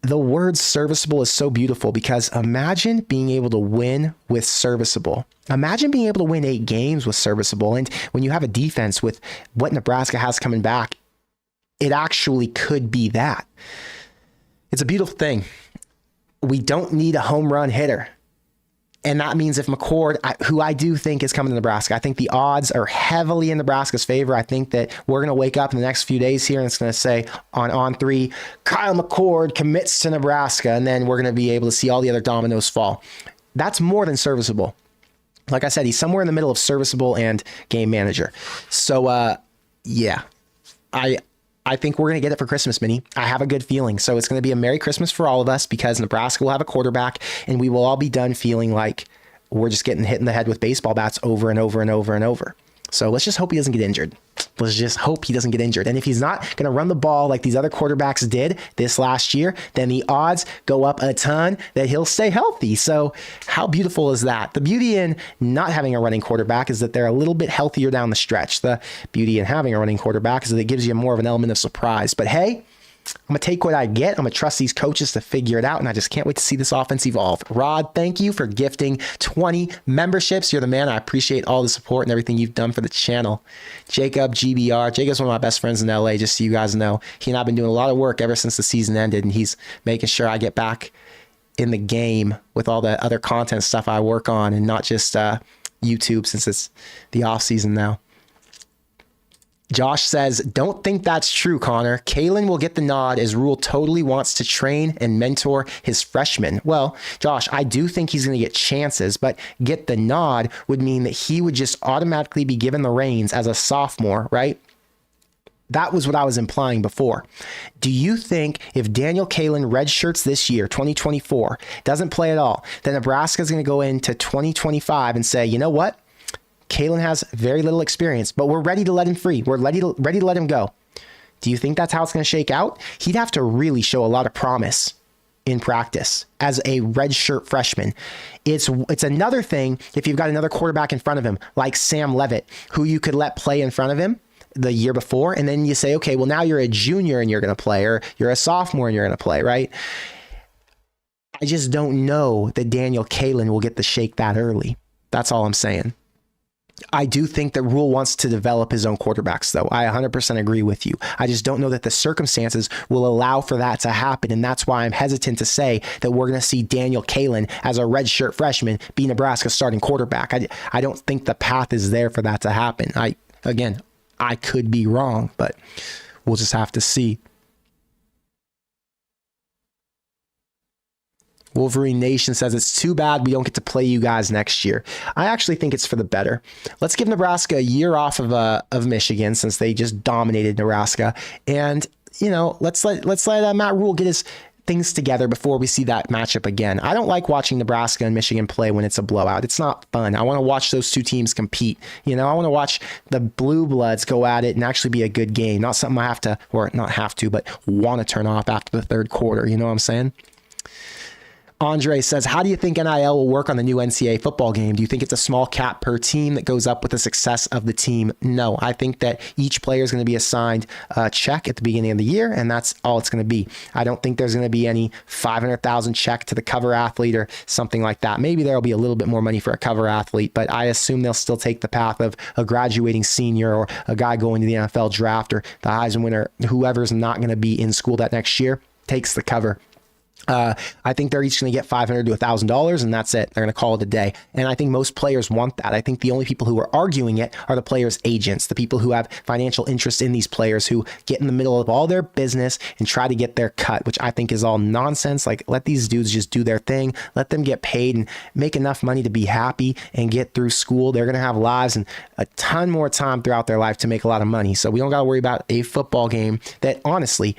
The word serviceable is so beautiful because imagine being able to win with serviceable. Imagine being able to win 8 games with serviceable. And when you have a defense with what Nebraska has coming back, it actually could be that. It's a beautiful thing. We don't need a home run hitter. And that means if Mccord, who I do think is coming to Nebraska, I think the odds are heavily in Nebraska's favor. I think that we're going to wake up in the next few days here and it's going to say on 3, Kyle Mccord commits to Nebraska. And then we're going to be able to see all the other dominoes fall. That's more than serviceable. Like I said, he's somewhere in the middle of serviceable and game manager. So, yeah, I think we're going to get it for Christmas, Minnie. I have a good feeling. So it's going to be a Merry Christmas for all of us because Nebraska will have a quarterback and we will all be done feeling like we're just getting hit in the head with baseball bats over and over and over and over. So let's just hope he doesn't get injured. Let's just hope he doesn't get injured. And if he's not going to run the ball like these other quarterbacks did this last year, then the odds go up a ton that he'll stay healthy. So how beautiful is that? The beauty in not having a running quarterback is that they're a little bit healthier down the stretch. The beauty in having a running quarterback is that it gives you more of an element of surprise. But hey, I'm going to take what I get. I'm going to trust these coaches to figure it out, and I just can't wait to see this offense evolve. Rod, thank you for gifting 20 memberships. You're the man. I appreciate all the support and everything you've done for the channel. Jacob, GBR. Jacob's one of my best friends in LA, just so you guys know. He and I have been doing a lot of work ever since the season ended, and he's making sure I get back in the game with all the other content stuff I work on and not just YouTube, since it's the off season now. Josh says, don't think that's true, Connor. Kalen will get the nod as Rule totally wants to train and mentor his freshmen. Well, Josh, I do think he's going to get chances, but get the nod would mean that he would just automatically be given the reins as a sophomore, right? That was what I was implying before. Do you think if Daniel Kalen redshirts this year, 2024, doesn't play at all, then Nebraska is going to go into 2025 and say, you know what? Kalen has very little experience, but we're ready to let him free. We're ready to let him go. Do you think that's how it's going to shake out? He'd have to really show a lot of promise in practice as a redshirt freshman. It's another thing if you've got another quarterback in front of him, like Sam Levitt, who you could let play in front of him the year before, and then you say, okay, well, now you're a junior and you're going to play, or you're a sophomore and you're going to play, right? I just don't know that Daniel Kalen will get the shake that early. That's all I'm saying. I do think that Rule wants to develop his own quarterbacks, though. I 100% agree with you. I just don't know that the circumstances will allow for that to happen, and that's why I'm hesitant to say that we're going to see Daniel Kalen as a redshirt freshman be Nebraska's starting quarterback. I don't think the path is there for that to happen. I could be wrong, but we'll just have to see. Wolverine Nation says, it's too bad we don't get to play you guys next year. I actually think it's for the better. Let's give Nebraska a year off of Michigan, since they just dominated Nebraska. And, let's let Matt Rule get his things together before we see that matchup again. I don't like watching Nebraska and Michigan play when it's a blowout. It's not fun. I want to watch those two teams compete. I want to watch the Blue Bloods go at it and actually be a good game. Not something I have to, or not have to, but want to turn off after the third quarter. You know what I'm saying? Andre says, how do you think NIL will work on the new NCAA football game? Do you think it's a small cap per team that goes up with the success of the team? No, I think that each player is going to be assigned a check at the beginning of the year, and that's all it's going to be. I don't think there's going to be any $500,000 check to the cover athlete or something like that. Maybe there'll be a little bit more money for a cover athlete, but I assume they'll still take the path of a graduating senior or a guy going to the NFL draft or the Heisman winner. Whoever's not going to be in school that next year takes the cover. I think they're each going to get $500 to $1,000, and that's it. They're going to call it a day. And I think most players want that. I think the only people who are arguing it are the players' agents, the people who have financial interest in these players, who get in the middle of all their business and try to get their cut, which I think is all nonsense. Like, let these dudes just do their thing. Let them get paid and make enough money to be happy and get through school. They're going to have lives and a ton more time throughout their life to make a lot of money. So we don't got to worry about a football game that, honestly,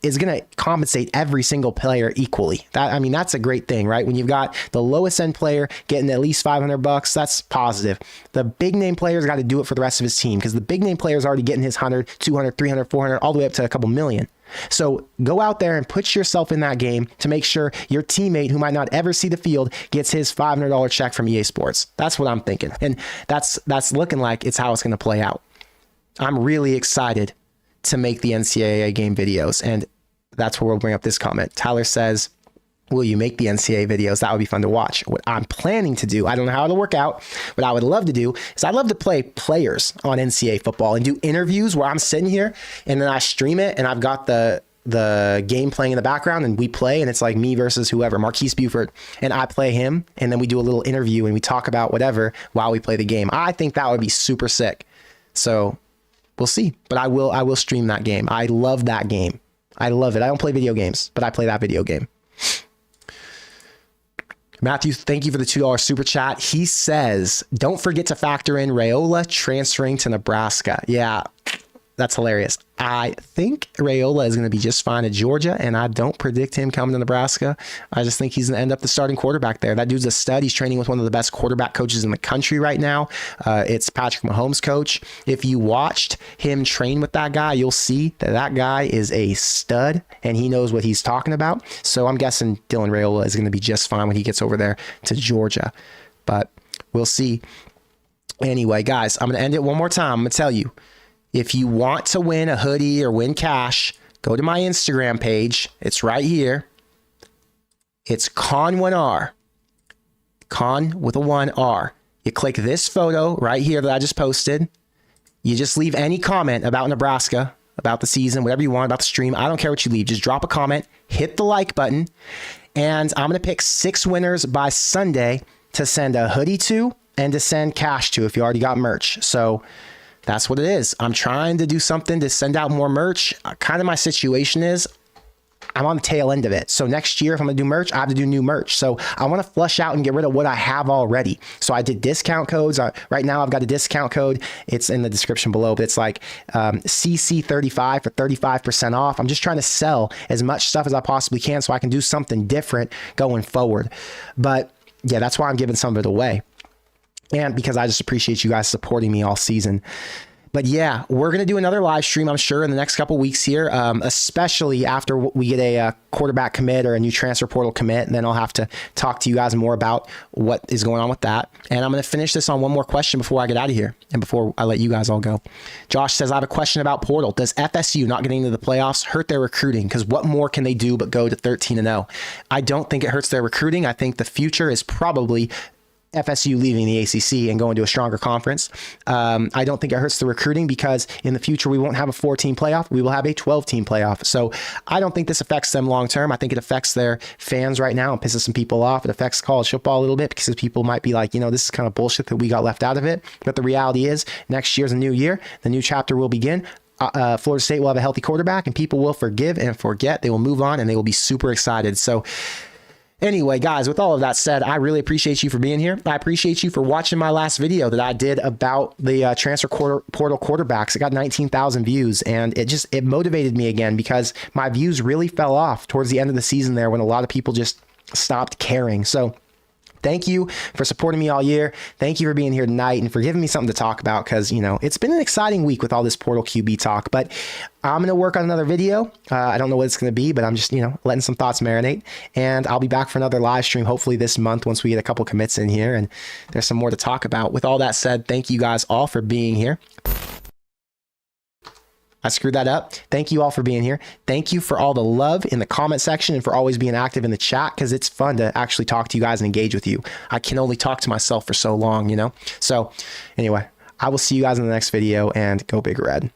is going to compensate every single player equally. That's a great thing, right? When you've got the lowest end player getting at least $500, that's positive. The big name player's got to do it for the rest of his team, because the big name player is already getting his 100, 200, 300, 400, all the way up to a couple million. So go out there and put yourself in that game to make sure your teammate, who might not ever see the field, gets his $500 check from EA Sports. That's what I'm thinking. And that's looking like it's how it's going to play out. I'm really excited to make the NCAA game videos, and that's where we'll bring up this comment. Tyler says, will you make the NCAA videos? That would be fun to watch. What I'm planning to do, I don't know how it'll work out, but I would love to do is I'd love to play players on NCAA football and do interviews where I'm sitting here and then I stream it and I've got the game playing in the background and we play, and it's like me versus whoever, Marquise Buford, and I play him, and then we do a little interview and we talk about whatever while we play the game. I think that would be super sick. So we'll see, but I will stream that game. I love that game. I love it. I don't play video games, but I play that video game. Matthew, thank you for the $2 super chat. He says, don't forget to factor in Raiola transferring to Nebraska. Yeah, That's hilarious. I think Raiola is going to be just fine at Georgia, and I don't predict him coming to Nebraska. I just think he's going to end up the starting quarterback there. That dude's a stud. He's training with one of the best quarterback coaches in the country right now. It's Patrick Mahomes' coach. If you watched him train with that guy, you'll see that that guy is a stud, and he knows what he's talking about. So I'm guessing Dylan Raiola is going to be just fine when he gets over there to Georgia. But we'll see. Anyway, guys, I'm going to end it one more time. I'm going to tell you, if you want to win a hoodie or win cash, go to my Instagram page. It's right here. It's Con1R. Con with a 1R. You click this photo right here that I just posted. You just leave any comment about Nebraska, about the season, whatever you want, about the stream. I don't care what you leave. Just drop a comment, hit the like button, and I'm going to pick 6 winners by Sunday to send a hoodie to and to send cash to if you already got merch. So that's what it is. I'm trying to do something to send out more merch. Kind of my situation is I'm on the tail end of it. So next year, if I'm going to do merch, I have to do new merch. So I want to flush out and get rid of what I have already. So I did discount codes. Right now, I've got a discount code. It's in the description below, but it's like CC35 for 35% off. I'm just trying to sell as much stuff as I possibly can so I can do something different going forward. But yeah, that's why I'm giving some of it away. And because I just appreciate you guys supporting me all season. But yeah, we're going to do another live stream, I'm sure, in the next couple weeks here, especially after we get a quarterback commit or a new transfer portal commit. And then I'll have to talk to you guys more about what is going on with that. And I'm going to finish this on one more question before I get out of here and before I let you guys all go. Josh says, I have a question about portal. Does FSU not getting into the playoffs hurt their recruiting? Because what more can they do but go to 13-0? I don't think it hurts their recruiting. I think the future is probably FSU leaving the ACC and going to a stronger conference. I don't think it hurts the recruiting because in the future, we won't have a 14 playoff. We will have a 12-team playoff. So I don't think this affects them long term. I think it affects their fans right now and pisses some people off. It affects college football a little bit because people might be like, this is kind of bullshit that we got left out of it. But the reality is next year's a new year. The new chapter will begin. Florida State will have a healthy quarterback and people will forgive and forget. They will move on and they will be super excited. So anyway, guys, with all of that said, I really appreciate you for being here. I appreciate you for watching my last video that I did about the transfer portal quarterbacks. It got 19,000 views, and it motivated me again because my views really fell off towards the end of the season there when a lot of people just stopped caring. So thank you for supporting me all year. Thank you for being here tonight and for giving me something to talk about because, it's been an exciting week with all this portal QB talk, but I'm going to work on another video. I don't know what it's going to be, but I'm just, letting some thoughts marinate, and I'll be back for another live stream hopefully this month once we get a couple commits in here and there's some more to talk about. With all that said, thank you guys all for being here. I screwed that up. Thank you all for being here. Thank you for all the love in the comment section and for always being active in the chat because it's fun to actually talk to you guys and engage with you. I can only talk to myself for so long, So anyway, I will see you guys in the next video and go Big Red.